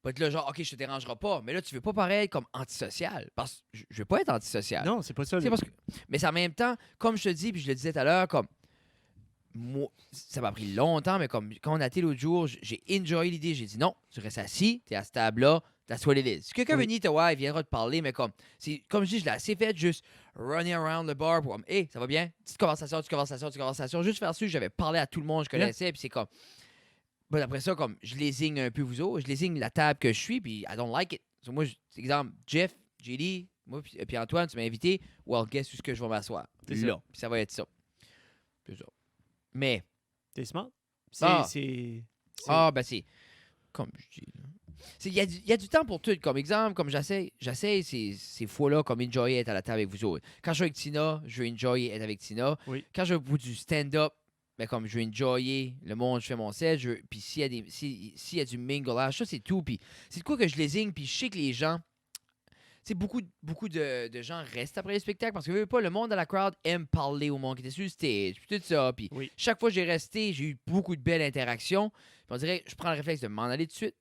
pas être là, genre, OK, je te dérangerai pas, mais là, tu veux pas paraître comme antisocial, parce que je veux pas être antisocial. Non, c'est pas ça. Tu sais, parce que, mais en même temps, comme je te dis, puis je le disais tout à l'heure, comme, moi, ça m'a pris longtemps, mais comme, quand on a été l'autre jour, j'ai enjoyé l'idée, j'ai dit, non, tu restes assis, t'es à cette table-là, t'as soigné les. Si quelqu'un Oui. veut venir te voir, il viendra te parler, mais comme, comme je dis, je l'ai assez fait, juste running around the bar pour, hey, ça va bien? Petite conversation, juste faire sûr que j'avais parlé à tout le monde que je connaissais, puis c'est comme, bon, après ça, comme, je lésigne un peu vous autres, je lésigne la table que je suis, puis I don't like it. So, moi, exemple, Jeff, JD, moi, puis Antoine, tu m'as invité, well, guess où est-ce que je vais m'asseoir? C'est Là, ça. puis ça va être ça. C'est ça. Mais, T'es smart. Ah. C'est- c'est, comme je dis, là. Il y a du temps pour tout. Comme exemple, comme j'essaie ces fois-là, comme enjoyer être à la table avec vous autres. Quand je suis avec Tina, je veux enjoyer être avec Tina. Oui. Quand je veux du stand-up, ben comme je veux enjoyer le monde, je fais mon set. Puis s'il y a du minglage, ça c'est tout. Puis c'est de quoi que je lésigne, puis je sais que les gens, beaucoup de gens restent après le spectacle parce que veux pas, le monde dans la crowd aime parler au monde qui était sur le stage, puis tout ça. Puis Oui. chaque fois que j'ai resté, j'ai eu beaucoup de belles interactions. Puis on dirait, je prends le réflexe de m'en aller tout de suite.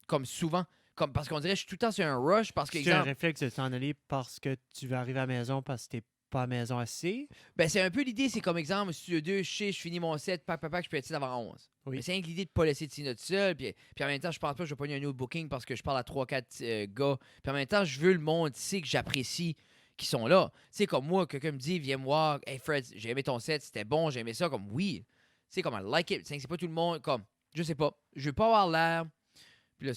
Comme souvent. Comme, parce qu'on dirait que je suis tout le temps sur un rush. Parce que, C'est un exemple, réflexe de t'en aller parce que tu vas arriver à la maison parce que t'es pas à la maison assez. ben, c'est un peu l'idée, c'est comme exemple, studio 2, je finis mon set, pack, je peux être ici avant 11. Oui. Mais c'est rien que l'idée de pas laisser Tina toute seule. Puis en même temps, je pense pas que je vais pogner un autre booking parce que je parle à 3-4 gars. Puis en même temps, je veux le monde ici que j'apprécie qui sont là. Tu sais, comme moi, quelqu'un me dit, viens me voir, hey Fred, j'ai aimé ton set, c'était bon, j'ai aimé ça. Comme oui. Tu sais, comme I like it. C'est pas tout le monde. Comme, je sais pas. Je veux pas avoir l'air. Puis là,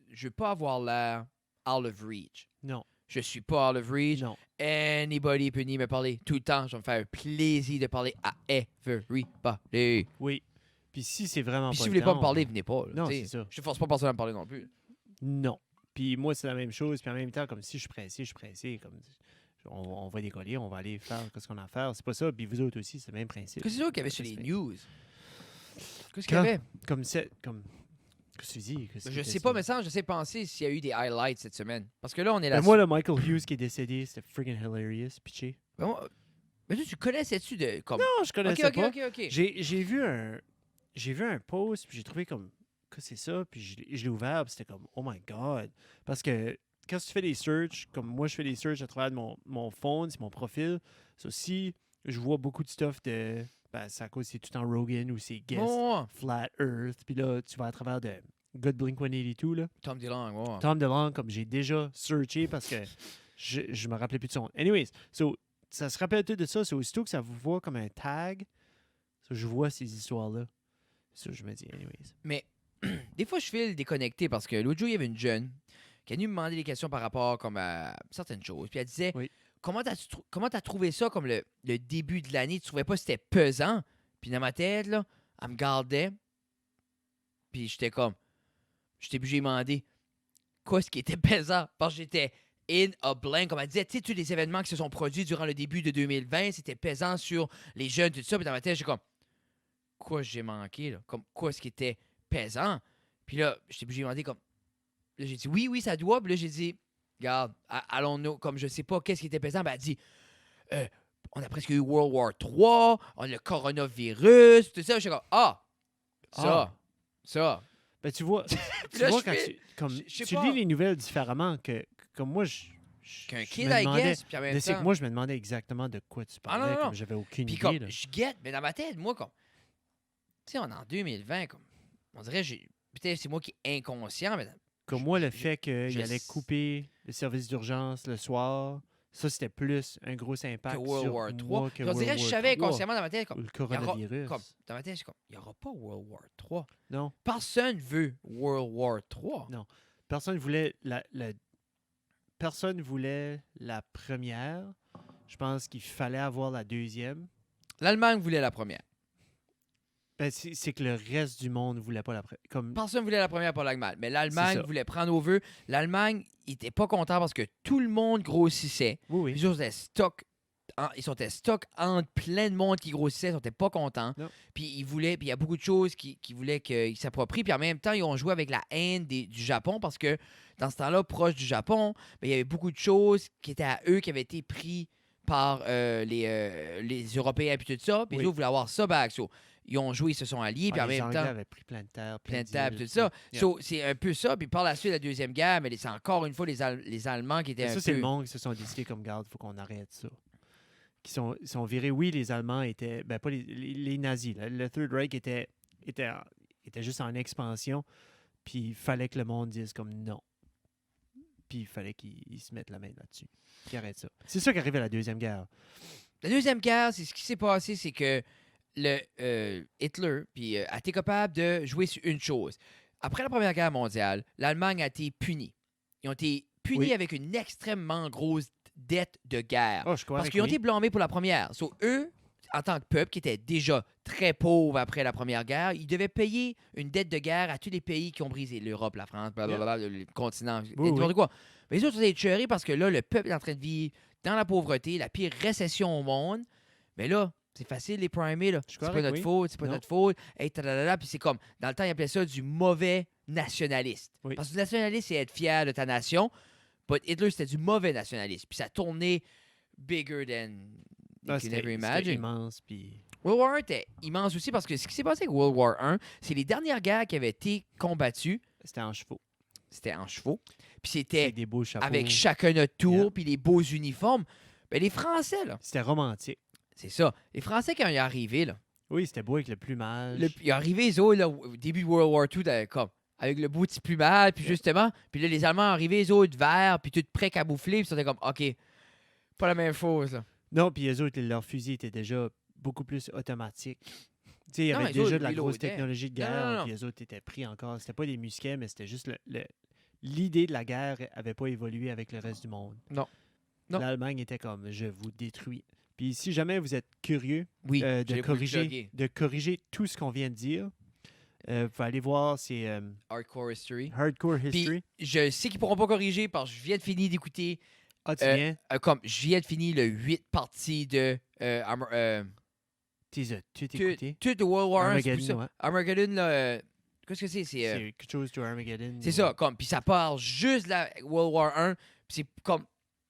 je veux pas avoir l'air out of reach. Non. Je suis pas out of reach. Non. Anybody peut venir me parler tout le temps. Je vais me faire un plaisir de parler à everybody. Oui. Puis si c'est vraiment Puis pas si vous le voulez pas temps, me parler, venez pas. là, Non, tu sais. c'est ça. Je force pas personne à me parler non plus. Non. Puis moi, c'est la même chose. Puis en même temps, comme si je suis pressé. Comme on va décoller, on va aller faire ce qu'on a à faire. C'est pas ça. Puis vous autres aussi, c'est le même principe. Qu'est-ce qu'il y avait sur les news? Qu'est-ce qu'il y Quand? avait? Qu'est-ce que tu dis? Je sais pas, mais ça, je sais penser s'il y a eu des highlights cette semaine. Parce que là, on est là. Ben moi, le Michael Hughes qui est décédé, c'était friggin' hilarious, pitché. Mais toi, tu connaissais-tu de. Comme... Non, je connaissais pas. Ok. J'ai vu un post, puis j'ai trouvé comme que c'est ça, puis je l'ai ouvert, puis c'était comme oh my god, parce que quand tu fais des searches, comme moi je fais des searches à travers de mon phone, c'est mon profil, ça aussi, je vois beaucoup de stuff de ben, c'est à cause c'est tout en Rogan ou c'est guest Flat Earth, puis là tu vas à travers de God Blink 182 là. Tom DeLonge, Tom DeLonge, comme j'ai déjà searché parce que je me rappelais plus de son. Anyways, so ça se rappelle tout de ça, c'est aussitôt que ça vous voit comme un tag, so, je vois ces histoires-là. Ça, je me dis, anyways. Mais des fois, je file déconnecté parce que l'autre jour, il y avait une jeune qui est venue me demander des questions par rapport comme, à certaines choses. Puis elle disait, Oui. comment t'as trouvé ça comme le début de l'année? Tu trouvais pas que c'était pesant? Puis dans ma tête, là, elle me gardait. Puis j'étais obligé de demander quoi ce qui était pesant. Parce que j'étais in a blank. Comme elle disait, tu sais, tous les événements qui se sont produits durant le début de 2020, c'était pesant sur les jeunes, tout ça. Puis dans ma tête, j'étais comme, quoi j'ai manqué, là? Comme quoi ce qui était pesant. Puis là, j'étais obligé de demander comme. Là, j'ai dit oui, ça doit. Puis là, j'ai dit, regarde, allons-nous, comme je sais pas qu'est-ce qui était pesant. Ben, elle dit, on a presque eu World War III, on a le coronavirus, tout ça. Je suis comme, ça. Ben, tu vois, Là, quand je tu pas. lis les nouvelles différemment que comme moi, Qu'un je kid, me I demandais- guess. Puis en même c'est que temps. moi, je me demandais exactement de quoi tu parlais, non. comme j'avais aucune Puis idée. comme, Là. je guette, mais dans ma tête, moi, comme. Tu sais, on est en 2020, comme. On dirait, peut-être c'est moi qui est inconscient, mais. Comme moi, le fait qu'il je- allait couper le service d'urgence le soir, ça, c'était plus un gros impact Que World sur War III. moi que Puis on World dirait, je War savais III inconsciemment dans ma tête, ou comme. le coronavirus. Dans ma tête, je suis comme, il n'y aura pas World War III. Non, Personne veut World War III. non. Personne voulait personne voulait la première. Je pense qu'il fallait avoir la deuxième. L'Allemagne voulait la première. Ben, c'est que le reste du monde voulait pas la première. Comme Personne voulait la première pour l'Allemagne. Mais C'est l'Allemagne ça. voulait prendre au vœu. L'Allemagne, il était pas content parce que tout le monde grossissait. oui, Puis ils sont stock entre plein de monde qui grossissait, ils n'étaient pas contents. Non. Puis ils voulaient, puis il y a beaucoup de choses qui voulaient qu'ils s'approprient. Puis en même temps, ils ont joué avec la haine du Japon parce que dans ce temps-là, proche du Japon, ben, il y avait beaucoup de choses qui étaient à eux qui avaient été pris par les Européens puis tout ça. Puis Oui. eux voulaient avoir ça back. So, ils ont joué, ils se sont alliés. Puis en les même Anglais temps, avaient pris plein de terre, plein de d'îles, tables, tout ça. Yeah. So, c'est un peu ça. Puis par la suite, la Deuxième Guerre, mais c'est encore une fois les Allemands qui étaient Mais un ça, peu... c'est le monde qui se sont décidés comme garde, il faut qu'on arrête ça. Ils sont virés. Oui, les Allemands étaient. Ben, pas les nazis. Là. Le Third Reich était juste en expansion. Puis il fallait que le monde dise comme non. Puis il fallait qu'ils se mettent la main là-dessus. Qu'ils arrêtent ça. C'est ça qui arrive à la Deuxième Guerre. La Deuxième Guerre, c'est ce qui s'est passé, c'est que Hitler a été capable de jouer sur une chose. Après la Première Guerre mondiale, l'Allemagne a été punie. Ils ont été punis Oui. avec une extrêmement grosse dette de guerre. Oh, je crois Parce qu'ils ont été blâmés pour la première. So, eux, en tant que peuple, qui était déjà très pauvre après la Première Guerre, ils devaient payer une dette de guerre à tous les pays qui ont brisé l'Europe, la France, blablabla, le continent, n'importe quoi. Mais les autres ont été tués parce que là, le peuple est en train de vivre dans la pauvreté, la pire récession au monde. Mais là, c'est facile les primer, là. C'est pas notre faute, c'est pas Non. notre faute. Hey, puis c'est comme, dans le temps, ils appelaient ça du mauvais nationaliste. Oui. Parce que le nationaliste, c'est être fier de ta nation. But Hitler, c'était du mauvais nationaliste. Puis ça tournait bigger than you can C'était ever imagine. immense. Puis... World War I était immense aussi parce que ce qui s'est passé avec World War I, c'est les dernières guerres qui avaient été combattues. C'était en chevaux. C'était en chevaux. Puis Avec c'était des beaux chapeaux. avec chacun notre tour, Yeah. puis les beaux uniformes. Ben, les Français, là, C'était romantique. c'est ça. Les Français, quand ils sont arrivés, là, Oui, c'était beau avec le plumage. ils sont arrivés, eux autres, là, au début de World War II, comme, avec le beau petit plumage, puis justement, puis là, les Allemands sont arrivés, eux autres, verts, puis tout prêts camouflés, puis c'était comme, OK, pas la même chose, là. Non, puis eux autres, leurs fusils étaient déjà beaucoup plus automatiques. Tu sais, il y Non, avait les autres déjà de la grosse reloadaient. technologie de Non, guerre, non, non. puis les autres étaient pris encore. C'était pas des musquets, mais c'était juste l'idée de la guerre avait pas évolué avec le reste du monde. Non. L'Allemagne était comme, je vous détruis. Puis si jamais vous êtes curieux Oui, de j'allais vous le plugger. corriger tout ce qu'on vient de dire, Vous pouvez aller voir, c'est Hardcore History. Hardcore Puis, History. je sais qu'ils pourront pas corriger parce que je viens de finir d'écouter. Ah, tu viens? Comme je viens de finir le 8 parties de Tu tout écouté? tout de World War 1. C'est plus ça. Ouais. Armageddon, là. Qu'est-ce que c'est? C'est quelque chose de Armageddon. C'est ça, comme, puis ça parle juste de la World War 1, puis c'est comme,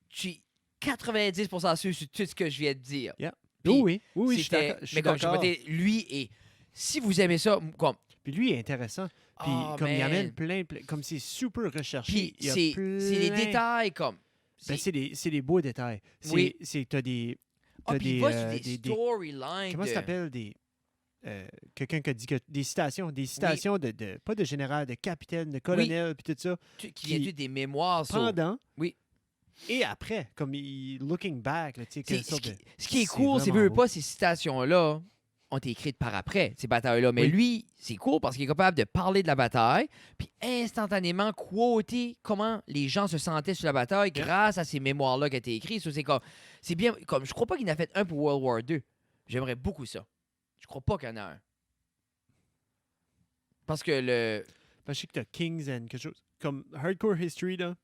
je suis 90% sûr sur tout ce que je viens de dire. Yeah. Puis Oui, je suis c'était- d'accord. Je suis mais comme je d'accord. me dis, lui, et si vous aimez ça, comme, Puis lui est intéressant. Puis comme il man. amène plein, comme c'est super recherché. Puis il y a c'est les plein- détails, comme. Ben, c'est des beaux détails. Oui. T'as des... t'as Puis il va sur des storylines. Comment ça s'appelle des... quelqu'un qui a dit que des citations de pas de général, de capitaine, de colonel, puis tout ça. Qui vient des mémoires sur. Pendant. Oui. Et après, comme looking back, là, tu sais, quelle sorte de... Ce qui est c'est cool, c'est vraiment veux beau. pas ces citations-là ont été écrites par après, ces batailles-là. Mais Oui. lui, c'est cool parce qu'il est capable de parler de la bataille, puis instantanément quoter comment les gens se sentaient sur la bataille Yeah. grâce à ces mémoires-là qui ont été écrites. So, c'est bien, comme je crois pas qu'il en a fait un pour World War II. J'aimerais beaucoup ça. Je crois pas qu'il y en a un. Parce que le... Je sais que t'as Kings and quelque chose. Comme Hardcore History, là,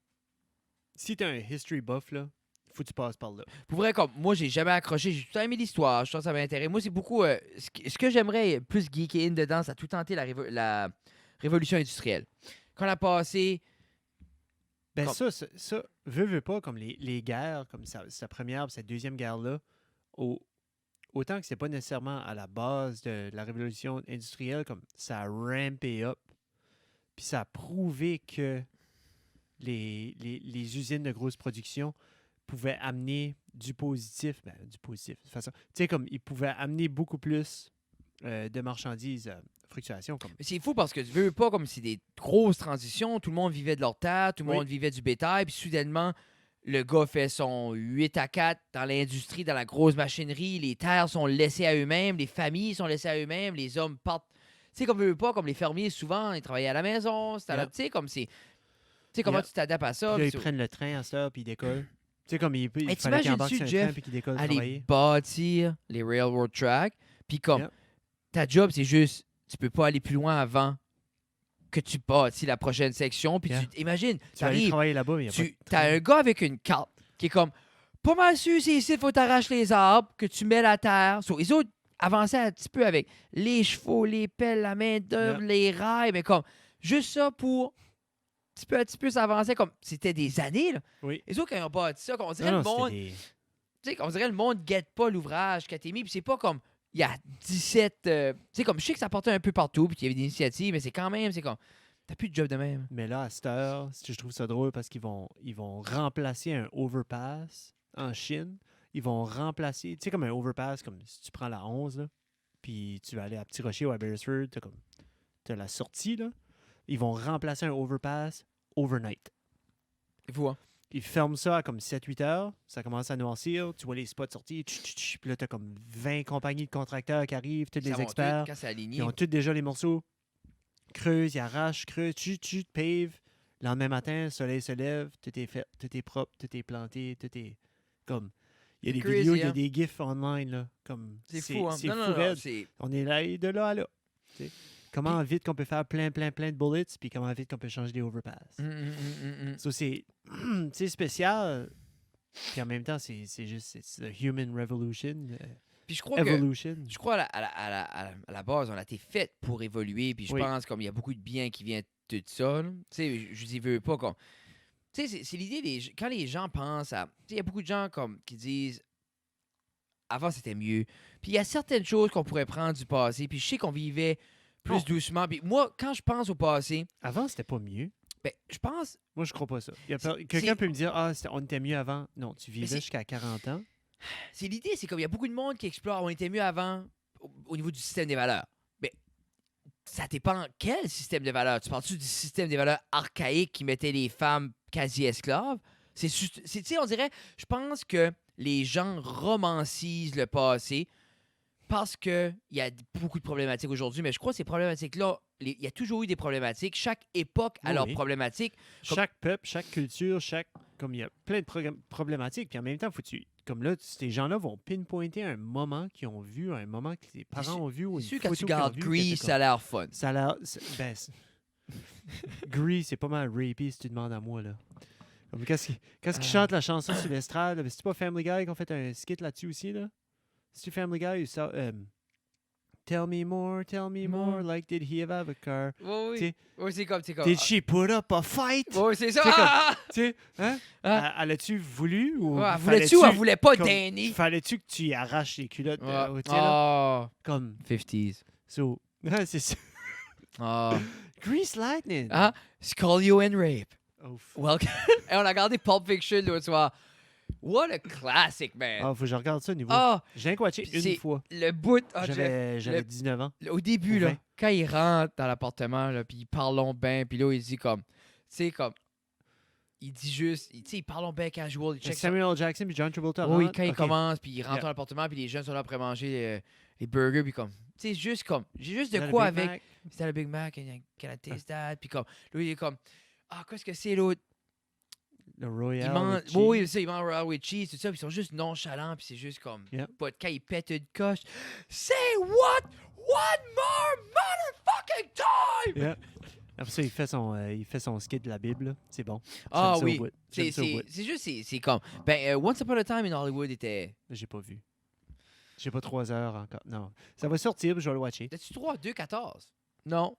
si t'es un history buff, là, faut que tu passes par là. Pour vrai, comme moi, j'ai jamais accroché. J'ai tout le temps aimé l'histoire. Je trouve que ça m'intéresse. Moi, c'est beaucoup... ce que j'aimerais plus geeker in dedans, ça a tout tenté la révolution industrielle. Quand on a passé... Ben Comme- ça, veux pas, comme les guerres, comme sa première, cette deuxième guerre-là, autant que c'est pas nécessairement à la base de la révolution industrielle, comme ça a rampé up, puis ça a prouvé que les usines de grosse production pouvaient amener du positif, de toute façon. Tu sais, comme ils pouvaient amener beaucoup plus de marchandises, fluctuation, comme. Mais c'est fou parce que tu veux pas, comme c'est des grosses transitions. Tout le monde vivait de leur terre, tout le Oui. monde vivait du bétail, puis soudainement, le gars fait son 8-4 dans l'industrie, dans la grosse machinerie. Les terres sont laissées à eux-mêmes, les familles sont laissées à eux-mêmes, les hommes partent. Tu sais, comme veux pas, comme les fermiers, souvent, ils travaillaient à la maison. Yeah. Tu sais, comme c'est. Tu sais, comment Yeah. tu t'adaptes à ça? Puis là, puis ils prennent le train à ça, puis ils décollent. Tu sais, comme il fallait qu'ils t'imagines-tu, embarquent sur un Jeff, train, puis qu'ils décollent aller travailler. bâtir les railroad tracks, puis comme Yeah. ta job, c'est juste, tu peux pas aller plus loin avant que tu bâtis la prochaine section, puis Yeah. imagine, Tu vas aller t'arrives, travailler là-bas, mais il n'y a pas de t'as train. un gars avec une carte qui est comme, pas mal sûr, c'est ici, faut t'arracher les arbres, que tu mets la terre. So, les autres avançaient un petit peu avec les chevaux, les pelles, la main-d'œuvre, les rails, mais comme, juste ça pour un petit peu s'avancer, comme, c'était des années, là. Oui. Les autres, quand ils ont bâti ça, comme on dirait Non, le non, monde, c'était des- tu sais, on dirait le monde guette pas l'ouvrage qu'a été mis, puis c'est pas comme il y a 17. Tu sais, comme je sais que ça portait un peu partout, puis qu'il y avait des initiatives, mais c'est quand même, c'est comme. T'as plus de job de même. Mais là, à cette heure, je trouve ça drôle parce qu'ils vont remplacer un overpass en Chine. Ils vont remplacer, tu sais, comme un overpass, comme si tu prends la 11, là, puis tu vas aller à Petit Rocher ou à Beresford, t'as la sortie, là. Ils vont remplacer un overpass overnight. Vous, hein? Ils ferment ça à comme 7-8 heures, ça commence à noircir, tu vois les spots sortir, puis là, t'as comme 20 compagnies de contracteurs qui arrivent, tous Ça les monte experts. tout, quand c'est aligné. Ils ont tous déjà les morceaux. Creusent, ils arrachent, creusent, pave. Le lendemain matin, le soleil se lève, tout est fait, tout est propre, tout est planté, tout est comme. Il y a C'est des crazy, vidéos, il y hein? a des gifs online, là. Comme, C'est fou, hein? C'est Non, fou non, non, raide. c'est. On est là et de là à là. Tu sais. Comment vite qu'on peut faire plein de bullets, puis comment vite qu'on peut changer des overpass. So, c'est c'est spécial. Puis en même temps, c'est juste c'est the human revolution. Puis je crois que. Evolution. Je crois à la base, on a été fait pour évoluer, puis je Oui. pense comme il y a beaucoup de bien qui vient de tout ça. là. Tu sais, je dis veux pas comme. Tu sais, c'est l'idée quand les gens pensent à. Tu sais, il y a beaucoup de gens comme qui disent avant c'était mieux. Puis il y a certaines choses qu'on pourrait prendre du passé, puis je sais qu'on vivait plus Non. doucement. Puis moi, quand je pense au passé, Avant, c'était pas mieux. ben, je pense. Moi, je crois pas ça. C'est- Quelqu'un peut me dire, on était mieux avant. Non, tu vivais c'est- jusqu'à 40 ans. C'est l'idée, c'est comme il y a beaucoup de monde qui explore, on était mieux avant au niveau du système des valeurs. Mais ça dépend quel système de valeurs. Tu parles-tu du système des valeurs archaïque qui mettait les femmes quasi esclaves? Tu sais, on dirait, je pense que les gens romancisent le passé parce qu'il y a beaucoup de problématiques aujourd'hui, mais je crois que ces problématiques-là, il y a toujours eu des problématiques. Chaque époque a Oui, leurs oui. problématiques. Comme- Chaque peuple, chaque culture, chaque comme il y a plein de problématiques. Puis en même temps, comme là, ces gens-là vont pinpointer un moment qu'ils ont vu, un moment que les parents ont vu ou une C'est sûr, photo quand tu qu'ils ont regardes vue, Grease, que ça a l'air fun. ça a l'air... Grease, c'est pas mal rapey si tu demandes à moi, là. Comme quand ils chantent la chanson sur l'estrade, là, c'est pas Family Guy qui ont fait un skit là-dessus aussi, là? C'est-tu Family Guy ou ça... tell me more, like did he have a car? Oui, T'sais, oui. C'est comme. Did she put up a fight? Oui, c'est ça. T'sais, Ah! Tu sais, hein? Ah! Elle a-tu voulu ou Ouais, voulais-tu ou elle voulait pas, comme, Danny? Fallait-tu que tu y arraches les culottes? Ouais. Tu sais, là? Ah! Comme, 50s. so, ouais, c'est ça. Ah! Grease Lightning. Ah! Scolio and Rape. Ouf. Welcome. Et on a regardé Pulp Fiction l'autre soir. What a classic, man. Ah, faut que je regarde ça au niveau. Ah! J'ai rien watché Puis c'est une fois. Le bout. Ah, J'avais le- 19 ans. Au début, Ou là, 20. quand il rentre dans l'appartement, là, puis il parle bien, puis là, il dit comme. Tu sais, comme. Il dit juste. Tu sais, il parle bien casual. Il check ça. Samuel L. Jackson puis John Travolta. Oui, rentrent? quand il Ok. commence, puis il rentre Yeah. dans l'appartement, puis les jeunes sont là après manger les burgers, puis comme. Tu sais, juste comme. J'ai juste de Dans le quoi Big avec. Mac. C'était le Big Mac, can I taste that? Puis comme. Lui, il est comme. Ah, qu'est-ce que c'est l'autre? Le Il Royal. mange. with cheese. Oui, c'est ça, il mange Royal with cheese, tout ça, puis ils sont juste nonchalants, puis c'est juste comme. Yeah. Quand il pète une coche. Say what? One more motherfucking time! Yeah. Après ça, il fait son skit de la Bible. Là. C'est bon. Ah J'aime ça au oui. bout. C'est J'aime ça au bout. juste, c'est comme. Ben, Once Upon a Time in Hollywood était. J'ai pas vu. J'ai pas 3 heures encore. Non. Ça va sortir, puis je vais le watcher. T'as-tu 3, 2, 14? Non.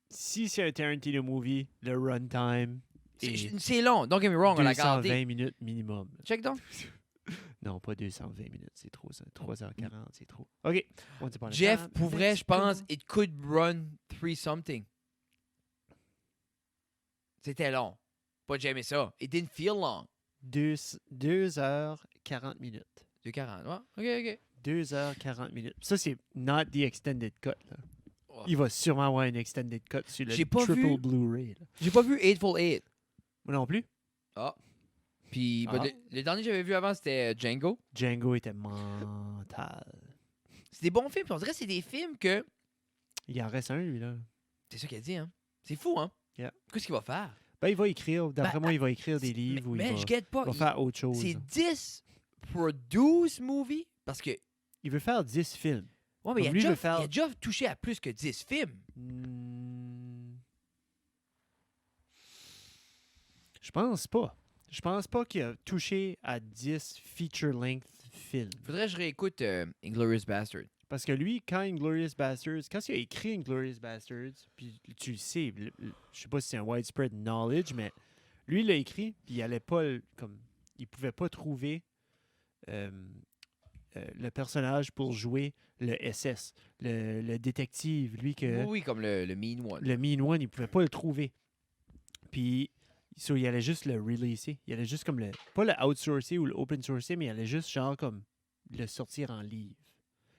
Si c'est un Tarantino movie, le runtime est C'est long, don't get me wrong, on l'a 220 regardé. minutes minimum. Check donc. Non, pas 220 minutes, c'est trop ça. 3h40, c'est trop. OK. Once upon a Jeff, time, pour vrai, let's je pense, go. it could run 3 something. C'était long. Pas que j'aimais ça. It didn't feel long. 2h40 minutes. 2,40. Ouais, ok. 2h40 minutes. Ça, c'est not the extended cut. Là. Oh. Il va sûrement avoir une extended cut sur le J'ai pas triple vu. Blu-ray. là. J'ai pas vu Eightful Eight. Moi non plus. Puis Ah. le dernier que j'avais vu avant, c'était Django. Django était mental. C'est des bons films, puis on dirait que c'est des films que. Il en reste un, lui, là. C'est ça qu'il a dit, hein. C'est fou, hein. Yeah. Qu'est-ce qu'il va faire? Ben, il va écrire. D'après moi, il va écrire des livres ou Mais il je guette pas. va faire autre chose. C'est là. 10 produce movie parce que. Il veut faire 10 films. Ouais, mais Comme lui, il veut a faire- déjà touché à plus que 10 films. Je pense pas. Je pense pas qu'il a touché à 10 feature-length films. Faudrait que je réécoute Inglourious Bastard. Parce que lui, quand Inglourious Basterds, quand il a écrit Inglourious Basterds, puis tu le sais, je sais pas si c'est un widespread knowledge, mais lui, il l'a écrit, puis il allait pas, comme, il pouvait pas trouver le personnage pour jouer le SS, le détective, lui que... Oui, comme le Mean One. Le Mean One, il pouvait pas le trouver. Puis, il allait juste le releaser. Il allait juste comme pas le outsourcer ou le open sourcer, mais il allait juste genre comme le sortir en livre.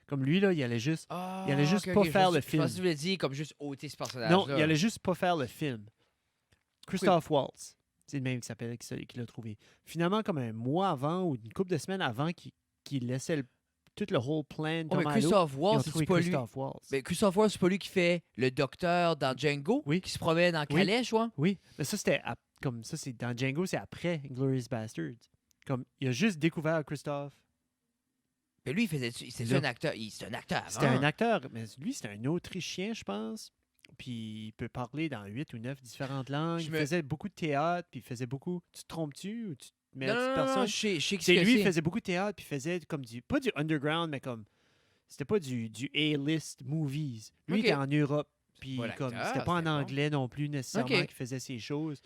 Comme lui, là, il allait juste... Ah, il allait juste ok, pas ok, faire je le pense- film. Je pense que tu voulais dire comme juste ôter ce personnage. Non, il allait juste pas faire le film. Christophe Waltz, c'est le même qui s'appelle, qui l'a trouvé. Finalement, comme un mois avant ou une couple de semaines avant qu'il laissait tout le whole plan Oh, mais tomber à l'eau, Christophe ils ont Waltz, trouvé c'est pas lui. Christophe Waltz. Mais Christophe Waltz, c'est pas lui qui fait le docteur dans Django, Oui. qui se promène en Oui. calèche, ouais. Oui, mais ça, c'était comme ça, c'est dans Django, c'est après Glorious Bastards. Comme, il a juste découvert Christophe. Mais lui, c'était Là. un acteur. C'est un acteur avant. C'était un acteur, mais lui, c'était un Autrichien, je pense. Puis il peut parler dans 8 ou 9 différentes langues. Il faisait beaucoup de théâtre, puis il faisait beaucoup... Tu te trompes-tu ou tu te mets Non, à non, petite non, personne? je sais ce C'est que lui, il c'est. faisait beaucoup de théâtre, puis il faisait comme du... Pas du underground, mais comme... C'était pas du A-list movies. Lui, Ok. il était en Europe, puis Bon comme... acteur, C'était pas en c'était bon. anglais non plus, nécessairement, Ok. qu'il faisait ces choses.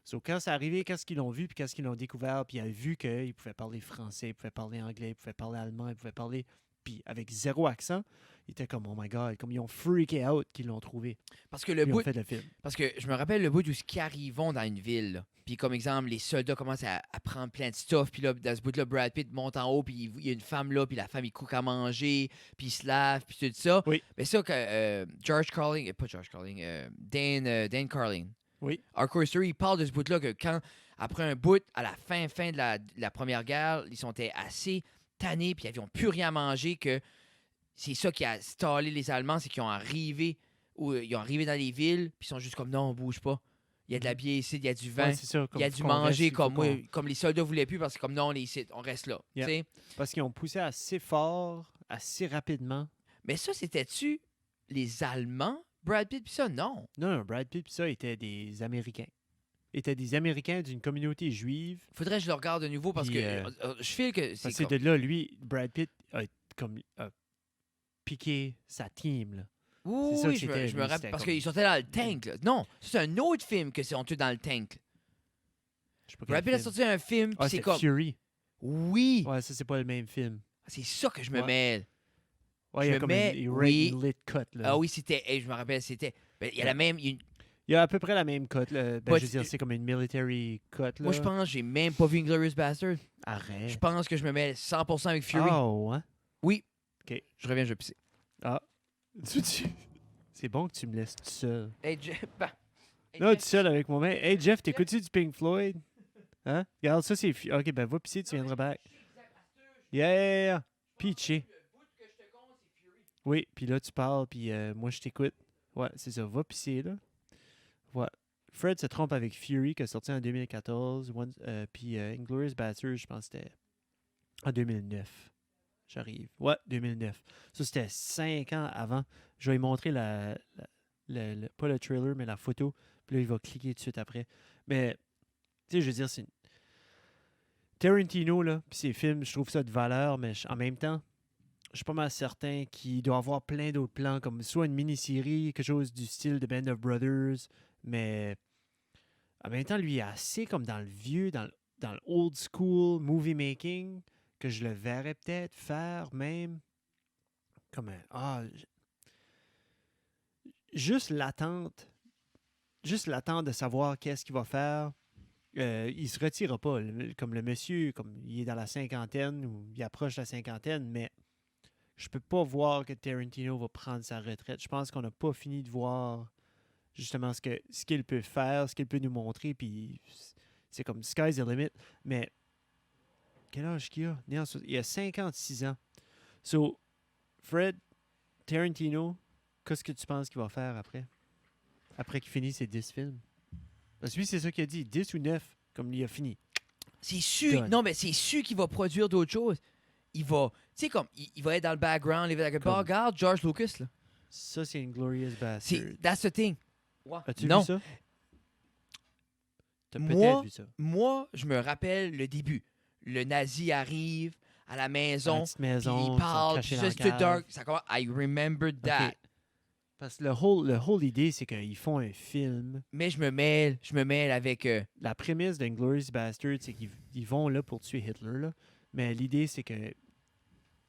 So, quand c'est arrivé, quand ils l'ont vu, puis quand ils l'ont découvert, puis il a vu qu'il pouvait parler français, il pouvait parler anglais, il pouvait parler allemand, il pouvait parler... Puis avec zéro accent, il était comme, oh my God, comme ils ont freaké out qu'ils l'ont trouvé. Parce que le Puis ils ont bout. fait le film. Parce que je me rappelle le bout où ils arrivent dans une ville. Là. Puis comme exemple, les soldats commencent à prendre plein de stuff. Puis là, dans ce bout-là, Brad Pitt monte en haut. Puis il y a une femme là. Puis la femme, il cook à manger. Puis il se lave. Puis tout ça. Oui. Mais ça, que pas George Carling, Dan Carling. Oui. Hardcore Story, il parle de ce bout-là que quand, après un bout, à la fin de la Première Guerre, ils sont assez tannés. Puis ils n'avaient plus rien à manger que... C'est ça qui a stallé les Allemands, c'est qu'ils ont arrivé dans les villes, puis ils sont juste comme non, on bouge pas. Il y a de la bière ici, il y a du vin. Ouais, c'est ça. Il y a du manger comme les soldats voulaient plus parce que comme non, on est ici, on reste là. Yeah. Tu sais. Parce qu'ils ont poussé assez fort, assez rapidement. Mais ça, c'était-tu les Allemands, Brad Pitt, puis ça? Non. Non, Brad Pitt pis ça étaient des Américains. Étaient des Américains d'une communauté juive. Faudrait que je le regarde de nouveau parce Puis, que je feel que Parce c'est que de là, lui, Brad Pitt a piqué sa team. Là. Oui, c'est ça que je me c'était, lui, rappelle c'était parce comme- qu'ils sortaient dans le tank. Là. Non, c'est un autre film que c'est on tue dans le tank. Je sais pas Brad quel Pitt a film. sorti un film, puis Ah, c'est c'est comme... Fury. Oui, Ouais, ça, c'est pas le même film. c'est ça que je me Ouais. mêle. Ouais, Je il y a me comme mets- une oui. lit cut. Là. Ah oui, c'était... je me rappelle, c'était... Ben, il y a la même... Il y a à peu près la même cut. Là. Ben, But- je veux dire, c'est comme une military cut. Là. Moi, je pense que j'ai même pas vu Inglourious Bastard. Je Arrête. pense que je me mêle 100% avec Fury. Oh, hein? Oui. OK. Je reviens, je vais pisser. Ah. C'est bon que tu me laisses tout seul. Hey, Jeff... Hey, Non, Jeff. tout seul avec moi-même. Hey, Jeff, t'écoutes-tu du Pink Floyd? Hein? Regarde, ça, c'est... OK, ben va pisser, tu viendras back. Yeah! Pitché. Oui, puis là, tu parles, puis moi, je t'écoute. Ouais, c'est ça. Va pisser, là. Ouais. Fred se trompe avec Fury, qui est sorti en 2014. Puis Inglourious Basterds, je pense que c'était en 2009. J'arrive. Ouais, 2009. Ça, c'était 5 ans avant. Je vais lui montrer pas le trailer, mais la photo. Puis là, il va cliquer tout de suite après. Mais, tu sais, je veux dire, c'est... Tarantino, là, puis ses films, je trouve ça de valeur, mais en même temps, je suis pas mal certain qu'il doit avoir plein d'autres plans, comme soit une mini-série, quelque chose du style de Band of Brothers, mais en même temps, lui, il est assez comme dans le vieux, dans le old school movie making, que je le verrais peut-être faire même comme un... juste l'attente de savoir qu'est-ce qu'il va faire. Il se retirera pas. Comme le monsieur, comme il est dans la cinquantaine ou il approche la cinquantaine, mais je peux pas voir que Tarantino va prendre sa retraite. Je pense qu'on n'a pas fini de voir justement ce qu'il peut faire, ce qu'il peut nous montrer, puis c'est comme sky's the limit. Mais quel âge qu'il a? Il a 56 ans. So, Fred, Tarantino, qu'est-ce que tu penses qu'il va faire après? Après qu'il finisse ses 10 films? Parce que lui, c'est ça qu'il a dit, 10 ou 9, comme il a fini. C'est sûr. Done. Non, mais c'est sûr qu'il va produire d'autres choses. Il va... Tu sais, comme, il va être dans le background, il va être Comme- regarde George Lucas, là. Ça, c'est Inglourious Basterds. That's the thing. As-tu non. vu ça? T'as Moi- peut-être vu ça. Moi, je me rappelle le début. Le nazi arrive à la Dans la maison, petite puis maison, il ils sont parle, cachés dans just la the cave. dark. Ça commence, I remember that. Ok. Parce que le whole idée, c'est qu'ils font un film. Mais je me mêle avec... La prémisse d'Inglourious Basterds, c'est qu'ils vont là pour tuer Hitler. Là. Mais l'idée, c'est que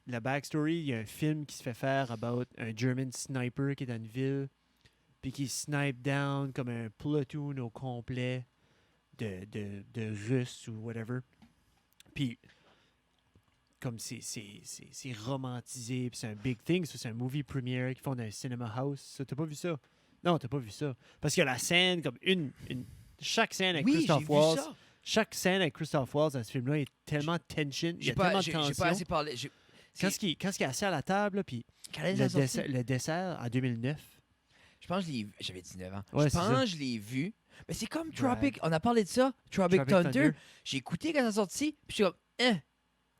la backstory, il y a un film qui se fait faire about un German sniper qui est dans une ville, puis qui snipe down comme un platoon au complet de Russes ou whatever. Puis, comme c'est romantisé, puis c'est un big thing, ça, c'est un movie premiere qu'ils font dans un cinema house. Ça, t'as pas vu ça? Non, t'as pas vu ça. Parce qu'il y a la scène, comme chaque scène avec oui, j'ai Christophe vu Waltz. ça. Chaque scène avec Christophe Waltz dans ce film-là est tellement tension. Il y a tellement de J'ai tension. pas assez parlé. Quand il est assis à la table, là, puis Quelle année ça a sorti? le dessert en 2009. Je pense que je l'ai vu. J'avais 19 ans. Ouais, je c'est pense ça. que je l'ai vu. Mais c'est comme Drag. Tropic. On a parlé de ça. Tropic Tropic Thunder. Thunder. J'ai écouté quand ça a sorti. Puis je suis comme,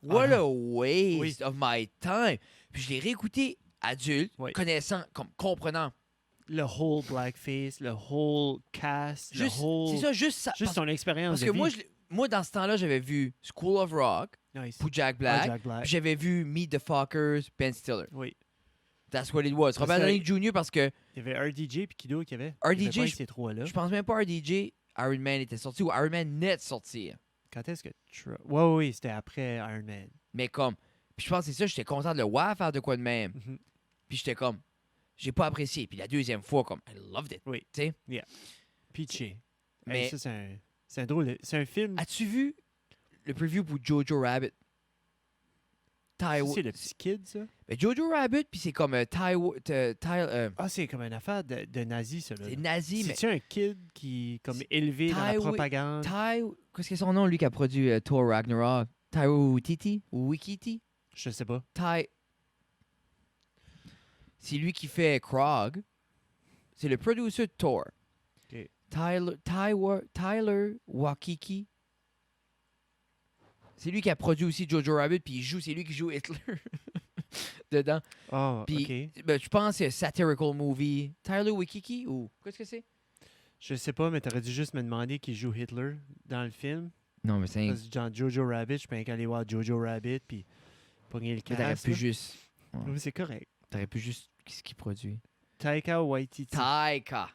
what a waste Oui. of my time. Puis je l'ai réécouté adulte, Oui. connaissant, comprenant. Le whole blackface, le whole cast, Juste, le whole... c'est ça, juste ça. Juste son expérience parce de que vie. moi, dans ce temps-là, j'avais vu School of Rock Nice. pour Jack Ah, Black. Jack Black. Puis j'avais vu Meet the Fockers, Ben Stiller. Oui. That's what it was. Robert ça, Downey Jr. parce que Il y avait RDJ puis Kido qui avait. RDJ, Il y avait pas je- ces trois-là. je pense même pas RDJ, Iron Man était sorti ou Iron Man net sorti. Quand est-ce que... Oui, c'était après Iron Man. Mais comme, puis je pense que c'est ça, j'étais content de le voir faire de quoi de même. Mhm. Puis j'étais comme, j'ai pas apprécié. Puis la deuxième fois, comme, I loved it. Oui. Tu sais? Pitché. Mais- Mais ça, c'est un drôle... C'est un film... As-tu vu le preview pour Jojo Rabbit? C'est le petit kid, ça? Mais Jojo Rabbit, puis c'est comme Ah, c'est comme une affaire de nazi, ça, là. c'est nazi, mais C'est-tu un kid qui comme élevé dans la Ty- propagande? Qu'est-ce que c'est son nom, lui, qui a produit Thor Ragnarok? Taika Waititi? Ou Wikiti? Je sais pas. C'est lui qui fait Krog. C'est le producer de Thor. Ok. Tyler Wakiki. C'est lui qui a produit aussi Jojo Rabbit, puis c'est lui qui joue Hitler dedans. Oh, Puis, OK. ben, je pense que c'est un satirical movie. Tyler Wakiki ou qu'est-ce que c'est? Je sais pas, mais t'aurais dû juste me demander qui joue Hitler dans le film. Non, mais c'est un... Parce que dans Jojo Rabbit, je peux aller voir Jojo Rabbit puis pogner le Mais t'aurais casque. pu juste... Oui, c'est correct. T'aurais pu juste... Qu'est-ce qu'il produit? Taika Waititi. Taika.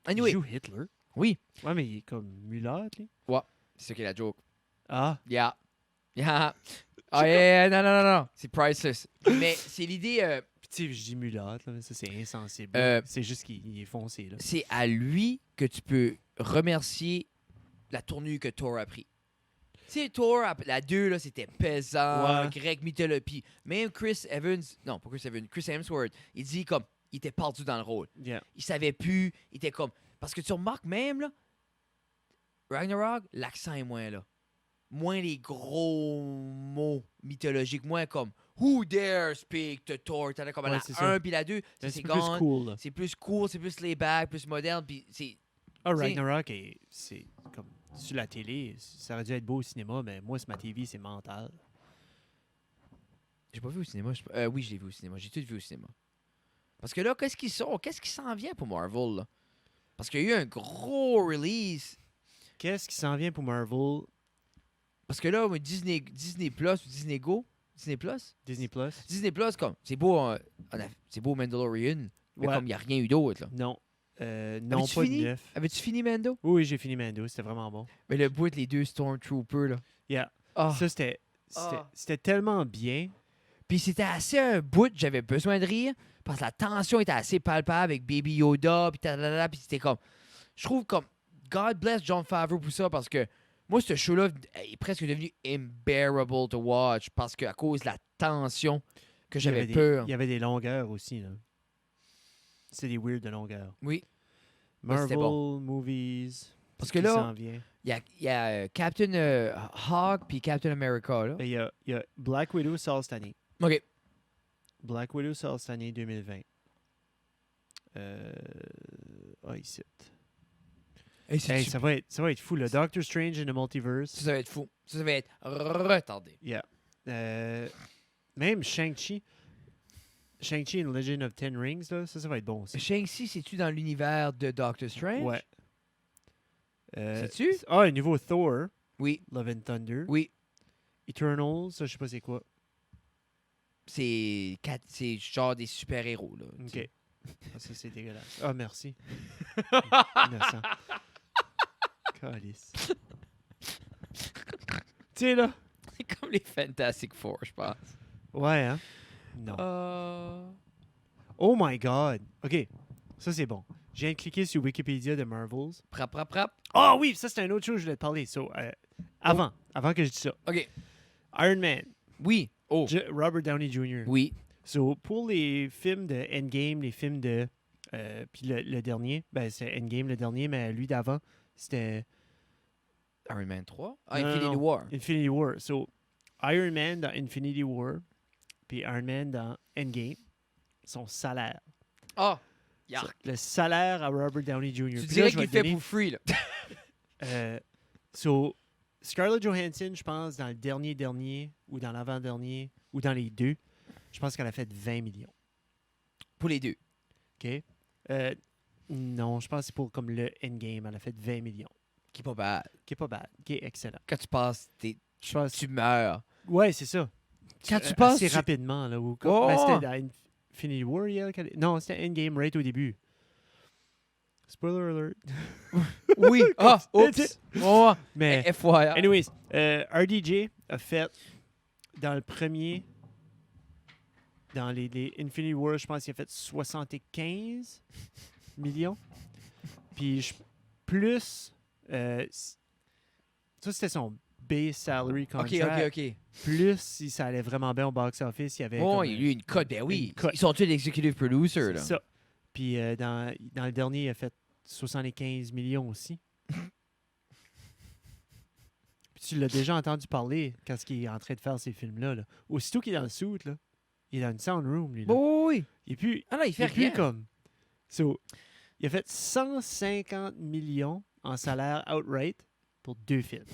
Il Anyway, joue Hitler. oui, Ouais, mais il est comme mulâtre, lui. c'est ça qui est la joke. Ah, Yeah. Yeah. Ah, yeah, non, non, non, non. C'est priceless. Mais c'est l'idée... puis tu sais, je dis mulâtre, là, mais ça c'est insensible. Euh, C'est juste qu'il est foncé, là. c'est à lui que tu peux remercier la tournure que Thor a pris. Tu sais, Thor, la 2, là, c'était pesant, Ouais. grec mythologie. Même Chris Evans, non, pas Chris Evans, Chris Hemsworth, il dit comme, il était perdu dans le rôle. Yeah. Il savait plus, il était comme... Parce que tu remarques même, là, Ragnarok, l'accent est moins là. Moins les gros mots mythologiques, moins comme Who dare speak to Thor? T'en as comme Ouais, la c'est ça. 1 puis la 2, C'est c'est plus gone. cool, là. C'est plus cool, c'est plus laid-back, plus moderne, puis c'est... Ah, T'sais- Ragnarok, c'est comme sur la télé. Ça aurait dû être beau au cinéma, mais moi, sur ma TV, c'est mental. J'ai pas vu au cinéma. Oui, je l'ai vu au cinéma. J'ai tout vu au cinéma. Parce que là, qu'est-ce qui sort? Qu'est-ce qui s'en vient pour Marvel, là? Parce qu'il y a eu un gros release. Qu'est-ce qui s'en vient pour Marvel? Parce que là, Disney Plus, Disney Go, Disney Plus, Disney Plus? Disney Plus, comme, c'est beau, c'est beau Mandalorian, mais Ouais. comme il n'y a rien eu d'autre, là. Non. Non, Avais-tu pas fini? de neuf. Avais-tu fini Mando? Oui, oui, j'ai fini Mando. C'était vraiment bon. Mais le bout de les deux Stormtroopers, là. Yeah. Ah. Ça, c'était tellement bien. Puis c'était assez un bout, j'avais besoin de rire, parce que la tension était assez palpable avec Baby Yoda, puis talalala, puis c'était comme... Je trouve comme... God bless John Favreau pour ça, parce que moi, ce show-là est presque devenu unbearable to watch, parce qu'à cause de la tension que Il y avait j'avais des- peur. Il y avait des longueurs aussi, là. C'est des weird de longueur. Oui. Mais Marvel, c'était movies. Parce ce que qui là- s'en vient. Il y a Captain Hawk puis Captain America, là. Ben, il y a Black Widow sort cette année. OK. Black Widow sort cette année 2020. Ici. Hey, c'est Hey, ça va être fou. Le Doctor Strange in the Multiverse. ça va être fou. Ça va être retardé. Yeah. Même Shang-Chi. Shang-Chi and Legend of Ten Rings, là, ça va être bon aussi. Shang-Chi, c'est-tu dans l'univers de Doctor Strange? Ouais. C'est-tu? Ah, un nouveau Thor, Oui. Love and Thunder. Oui. Eternals, ça, je sais pas c'est quoi. C'est genre des super-héros, là. tu Ok. sais. Ah, ça, c'est dégueulasse. Ah, merci. Innocent. Calice. Tu sais, là. C'est comme les Fantastic Four, je pense. Ouais, hein? Non. Oh my God. OK. Ça, c'est bon. Je viens de cliquer sur Wikipédia de Marvels. Prap. Ah oui, ça, c'est un autre chose que je voulais te parler. So, avant que je dise ça. OK. Iron Man. Oui. Oh. Robert Downey Jr. Oui. So, pour les films de Endgame, les films de... puis le dernier, ben c'est Endgame le dernier, mais lui d'avant, c'était Iron Man 3? Ah, Non, Infinity non. War. Infinity War. So, Iron Man dans Infinity War, puis Iron Man dans Endgame, son salaire. Ah! Yark. Le salaire à Robert Downey Jr. Tu Puis là, dirais je vais qu'il te fait donner, pour free, là. So, Scarlett Johansson, je pense, dans le dernier, ou dans l'avant-dernier, ou dans les deux, je pense qu'elle a fait 20 millions. Pour les deux. OK? Non, je pense que c'est pour comme le Endgame, elle a fait 20 millions. Qui est pas bad. Qui est pas bad, qui est excellent. Quand tu passes, Je pense tu meurs. Ouais, c'est ça. Quand tu passes, assez tu- rapidement, là. Ou Oh! ben, c'était dans Infinity War, non, c'était Endgame right au début. Spoiler alert. Oui. Ah, It's oups. Oh, Mais, FYI. anyways, RDJ a fait dans le premier, dans les Infinity War, je pense qu'il a fait 75 millions. Puis plus, ça c'était son base salary OK, contract. OK. Plus si ça allait vraiment bien au box office, il y avait Oh, comme il y a eu une cote. Ben oui. une cote. Ils sont tous executive producers, c'est là. ça. Puis dans le dernier, il a fait 75 millions aussi. Puis tu l'as déjà entendu parler quand il est en train de faire ces films-là. Là. Aussitôt qu'il est dans le suit, là, il est dans une sound room, lui. Là. Oh, oui. Il est plus, Ah non, il il fait est plus rien. comme... So, Il a fait 150 millions en salaire outright pour 2 films.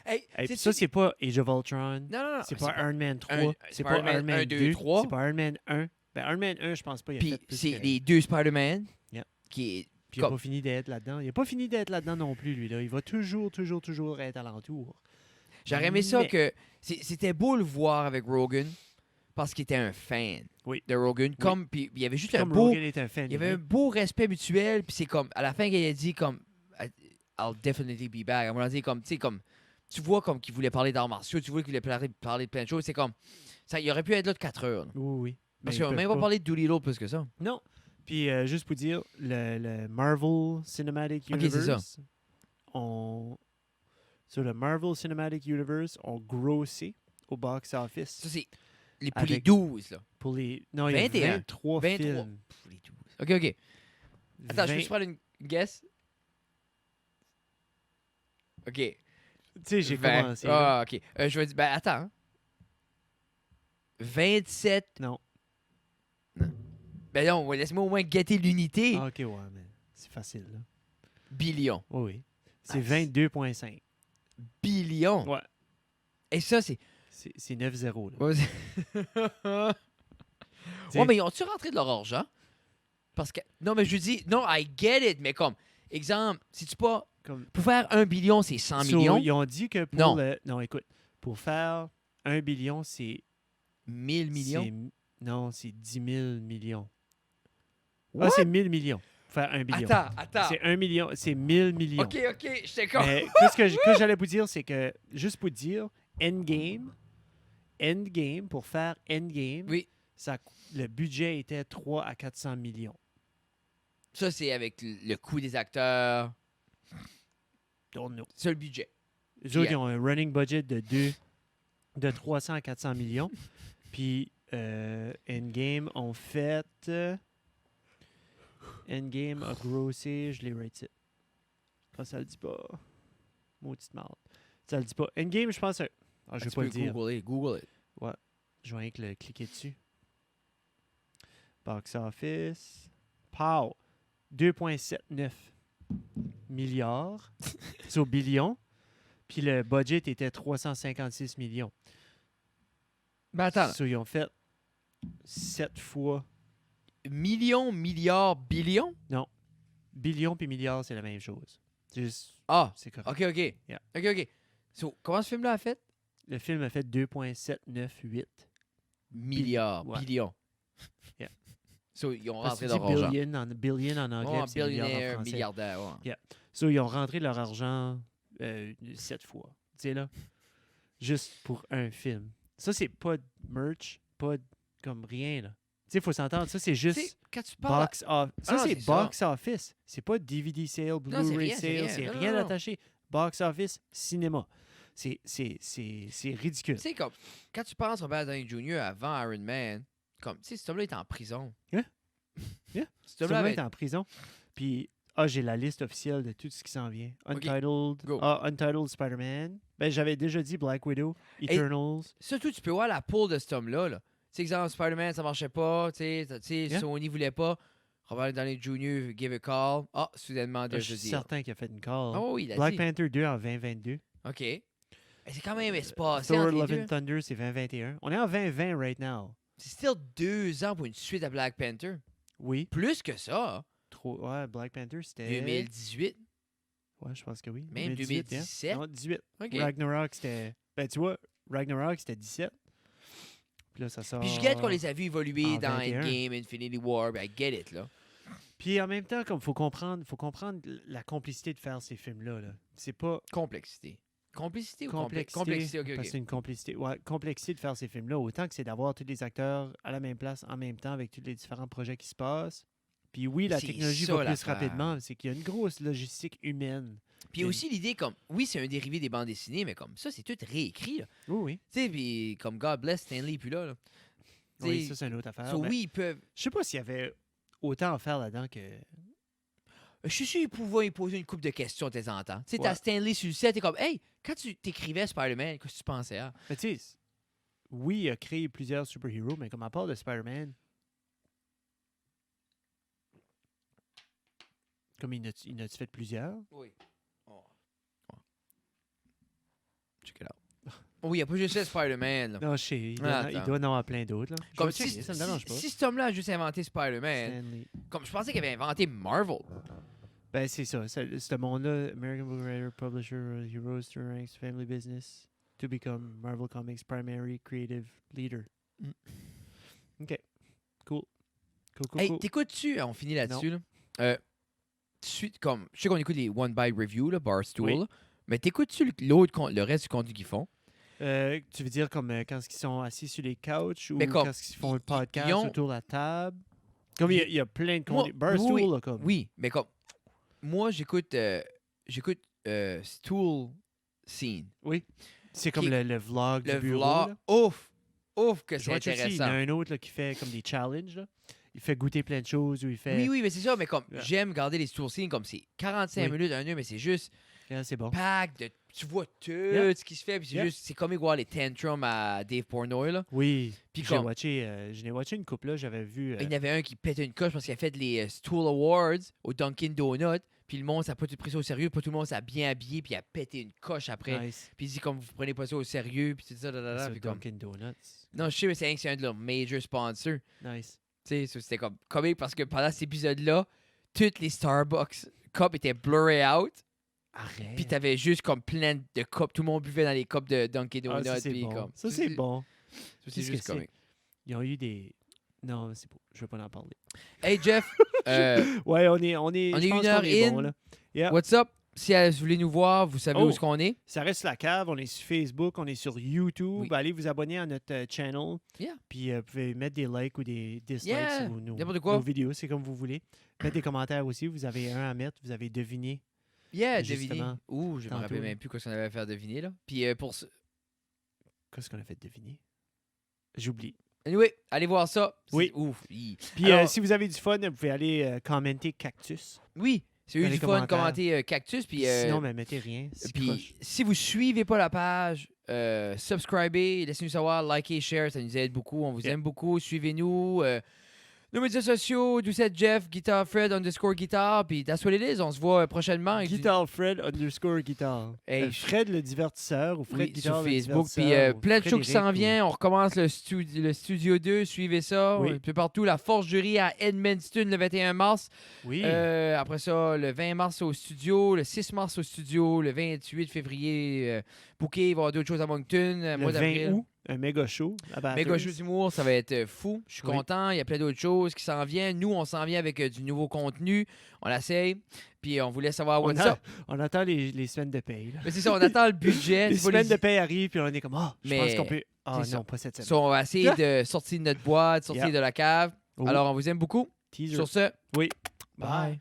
Hey, Hey, sais-tu- ça, c'est pas Age of Ultron. Non. C'est pas Iron Man 3. c'est C'est pas pas Iron Man Iron Man 1, 2, 2. 3. C'est pas Iron Man 1. Ben, Iron Man 1, je pense pas. Il a Puis fait plus c'est que... les 2 Spider-Man Yeah. qui est Puis il n'a comme- pas fini d'être là-dedans. Il n'a pas fini d'être là-dedans non plus, lui. Là. Il va toujours être alentour. J'aurais aimé ça Mais- que c'était beau le voir avec Rogan parce qu'il était un fan Oui. de Rogan. Comme puis il y avait juste un Comme beau Rogan est un fan. il y avait un beau respect mutuel puis c'est comme à la fin qu'il a dit comme I'll definitely be back. À un moment donné, comme tu sais comme tu vois comme qu'il voulait parler d'arts martiaux, tu vois qu'il voulait parler de plein de choses, c'est comme ça il aurait pu être là de 4 heures. Là. Oui. Parce Mais qu'on ils n'a même peuvent pas parlé de Doolittle plus que ça. Non. Puis, juste pour dire, le Marvel Cinematic Ok, c'est Universe, sur le Marvel Cinematic Universe, ont grossé au box office. Ça c'est pour les Avec- 12 là. Pour les... Non, il y a 21. 23 23. films. Pour les 12. OK. Attends, je peux 20 juste prendre une guess? OK. Tu sais, j'ai 20. commencé. là. Ah, OK. Je vais dire, ben attends. hein. 27. Non. Ben non, laisse-moi au moins guetter l'unité. Ah, OK, ouais, mais c'est facile. Là. Billion. Oui. C'est Nice. 22,5. Billion. Ouais. Et ça, c'est... C'est 9-0. Là. Ouais, c'est- T'sais- ouais, mais ils ont-tu rentré de leur argent? Parce que... Non, mais je dis... Non, I get it, mais comme... Exemple, si tu pas... Comme... Pour faire 1 billion, c'est 100 So, millions. ils ont dit que pour Non. le... Non, écoute. Pour faire 1 billion, c'est... 1000 millions. Non, c'est 10 000 millions. What? Ah, c'est 1000 millions. Pour faire 1 billion. Attends. C'est 1 million, c'est 1000 millions. OK, j'étais con. Mais qu'est-ce que j'allais vous dire, c'est que, juste pour dire, Endgame, pour faire Endgame, Oui. le budget était 3 à 400 millions. Ça, c'est avec le coût des acteurs. Don't know. C'est le budget. Les autres, Yeah. ils ont un running budget de 300 à 400 millions. Puis Endgame ont fait... Endgame a grossé, je l'ai raté. Ah, ça le dit pas. Maudite marde. Ça le dit pas. Endgame, je pense... Ah, je vais Tu pas peux le dire. Google it. Je vais rien que le cliquer dessus. Box office. Pow! 2,79 milliards. C'est au billion. Puis le budget était 356 millions. Ben attends. So, ils ont fait 7 fois. Millions, milliards, billions? Billion puis milliard, c'est la même chose. C'est juste- Ah, c'est correct. OK. Yeah. OK. So, comment ce film-là a fait? Le film a fait 2,798. Milliards, Ouais. billions. Yeah. So, ils ont Parce rentré que leur tu dis argent. billion en anglais, Oh, puis c'est milliard en billionnaire, français. milliardaire. Ouais. So, ils ont rentré leur argent 7 fois. Tu sais, là. Juste pour un film. Ça, c'est pas de merch, pas comme rien, là. Tu sais, il faut s'entendre. Ça, c'est Tu sais, juste quand tu parles... box office. Ça, Ah non, c'est c'est ça. box office. C'est pas DVD sale, c'est Blu-ray rien, c'est sale. rien. C'est Non, rien non, non. attaché. Box office, cinéma. C'est ridicule. Tu sais, comme, quand tu penses Robert Downey Jr. avant Iron Man, comme, tu sais, cet homme-là est en prison. Yeah. Yeah. Cet Ce homme-là gars avait- est en prison. Puis, j'ai la liste officielle de tout ce qui s'en vient. Ok. Untitled, Go. Untitled Spider-Man. Ben, j'avais déjà dit Black Widow, Eternals. Surtout, tu peux voir la poule de cet homme-là. Là. Tu sais, exemple, Spider-Man, ça marchait pas. Tu sais, Yeah. Sony voulait pas. Robert Downey Jr. give a call. Ah, soudainement, Je déjà suis dit. certain qu'il a fait une call. Oh oui, il a Black dit. Panther 2 en 2022. OK. Mais c'est quand même espacé Thor entre les Love deux. and Thunder, c'est 2021. On est en 2020 right now. C'est still 2 ans pour une suite à Black Panther. Oui. Plus que ça. Ouais, Black Panther, c'était... 2018. Ouais, je pense que oui. Même 2018, 2017. Non, 18. OK. Ragnarok, c'était... Ben, tu vois, Ragnarok, c'était 17. Puis là, ça sort... Puis je get qu'on les a vus évoluer en dans 21. Endgame, Infinity War. Ben, I get it, là. Puis en même temps, comme faut comprendre la complicité de faire ces films-là. Là. C'est pas Complexité. Complicité ou complexité. complexité? OK, Parce que OK. c'est une complicité. Ouais, complexité de faire ces films-là. Autant que c'est d'avoir tous les acteurs à la même place en même temps avec tous les différents projets qui se passent. Puis oui, la C'est technologie ça, va plus l'affaire. rapidement. C'est qu'il y a une grosse logistique humaine. Puis aussi l'idée comme, oui, c'est un dérivé des bandes dessinées, mais comme ça, c'est tout réécrit, là. Oui, oui. Tu sais, puis comme God bless Stanley, puis là. Tu Oui, sais, ça, c'est une autre affaire. so, mais oui, ils peuvent. Je sais pas s'il y avait autant à faire là-dedans que... Je suis sûr qu'ils pouvaient y poser une couple de questions de temps en temps. Tu sais, Ouais. t'as Stanley sur le set, t'es comme, hey, quand tu t'écrivais Spider-Man, qu'est-ce que tu pensais à? Mais tu sais, oui, il a créé plusieurs super-héros, mais comme à part de Spider-Man, Comme il en a-tu fait plusieurs? Oui. Oh. Check it out. Oui, il n'y a pas juste ça, Spider-Man. là. Non, je sais. Il Attends. doit en avoir plein d'autres. Là. Je Comme vais checker, ça me dérange pas. si cet homme-là a juste inventé Spider-Man, Stanley. comme je pensais qu'il avait inventé Marvel. Ben, c'est ça. Ce monde-là, American Book Writer, Publisher, he rose to ranks family business to become Marvel Comics' primary creative leader. Mm. OK. Cool. Hey, Cool. t'écoutes-tu, on finit là-dessus, là? Comme, je sais qu'on écoute les One Bite Review, là, Barstool, Oui. là, mais t'écoutes-tu le reste du contenu qu'ils font? Tu veux dire comme quand ils sont assis sur les couches ou Mais comme, quand ils font un ils podcast ont- autour de la table? Comme il y a plein de Moi, contenu. Barstool, oui, là, comme. Oui, mais comme, moi, j'écoute Stool Scene. Oui. C'est comme Qui- le vlog Le du bureau. vlog, Là. ouf que Je c'est vois aussi, il y en intéressant. a un autre là, qui fait comme des challenges. Là. Il fait goûter plein de choses ou il fait. Oui, mais c'est ça, mais comme, Yeah. j'aime regarder les Stool Scene comme c'est 45 Oui. minutes, un heure, mais c'est juste Yeah, c'est bon. pack de. Tu vois tout Yeah. ce qui se fait, puis c'est Yeah. juste, c'est comme voir les tantrums à Dave Portnoy, là. Oui. Puis J'ai comme, watché, je l'ai watché une couple là, j'avais vu. il y en avait un qui pétait une coche parce qu'il a fait les Stool Awards au Dunkin' Donuts, puis le monde, ça n'a pas tout pris ça au sérieux, pas tout le monde s'est bien habillé, puis il a pété une coche après. Nice. Puis il dit comme vous prenez pas ça au sérieux, puis tout ça, Sur puis comme. Dunkin' Donuts. Non, je sais, mais c'est un de leurs major sponsors. Nice. Tu sais, c'était comme comique parce que pendant cet épisode-là, toutes les Starbucks cups étaient blurry out. Arrête. Puis t'avais juste comme plein de cups. Tout le monde buvait dans les cups de Dunkin' Ah, Donuts. ça, c'est puis bon. comme, Ça, c'est bon. C'est Qu'est-ce juste que c'est? comique. Ils ont eu des. Non, c'est beau. Je vais pas en parler. Hey Jeff, Ouais, on est. On est je pense une heure qu'on est in. bon, là. Yeah. what's up? Si vous voulez nous voir, vous savez où Oh. est-ce qu'on est. Ça reste la cave. On est sur Facebook, on est sur YouTube. Oui. Allez vous abonner à notre channel. Yeah. Puis vous pouvez mettre des likes ou des dislikes Yeah. sur N'importe quoi. nos vidéos. C'est comme vous voulez. Mettez des commentaires aussi. Vous avez un à mettre. Vous avez deviné. Yeah, Justement, deviner. Ouh, je me tantôt, rappelle là. même plus quoi qu'on avait à faire deviner là. Puis pour ce. Qu'est-ce qu'on a fait deviner? J'oublie. Anyway, allez voir ça. Oui. Ouf. Puis Alors- si vous avez du fun, vous pouvez aller commenter Cactus. Oui, c'est eu Dans du les fun commentaires. commenter Cactus. Puis Sinon, mais mettez rien. c'est puis croche. si vous suivez pas la page, subscribez, laissez-nous savoir, likez, share, ça nous aide beaucoup. On vous Yeah. aime beaucoup. Suivez-nous. Nos médias sociaux, Doucette Jeff, Guitar Fred _guitar. Puis that's what it is. On se voit prochainement. avec du- Guitar Fred _guitar. Hey, Fred le divertisseur ou Fred Oui, Guitar sur le Facebook. Puis divertisseur, ou plein de choses qui s'en Frédéric, ou- viennent. On recommence le studio 2. Suivez ça. Oui. Un peu partout. La Force Jury à Edmundston le 21 mars. Oui. Après ça, le 20 mars au studio. Le 6 mars au studio. Le 28 février, Bouquet. Il va y avoir d'autres choses à Moncton. le Mois 20 d'avril. août, un méga show. à Bathurst. Méga show d'humour, ça va être fou. Je suis Oui. content. Il y a plein d'autres choses qui s'en viennent. Nous, on s'en vient avec du nouveau contenu. On l'essaye. Puis on voulait savoir On, what's a- up. on attend les semaines de paye. là. Mais c'est ça, on attend le budget. Les C'est pas semaines de paye arrivent, puis on est comme, je pense Mais qu'on peut. Ah c'est non, ça. pas cette semaine. So, on va essayer de sortir de notre boîte, sortir Yeah. de la cave. Oh, Alors, on vous aime beaucoup. teaser. Sur ce, Oui. bye.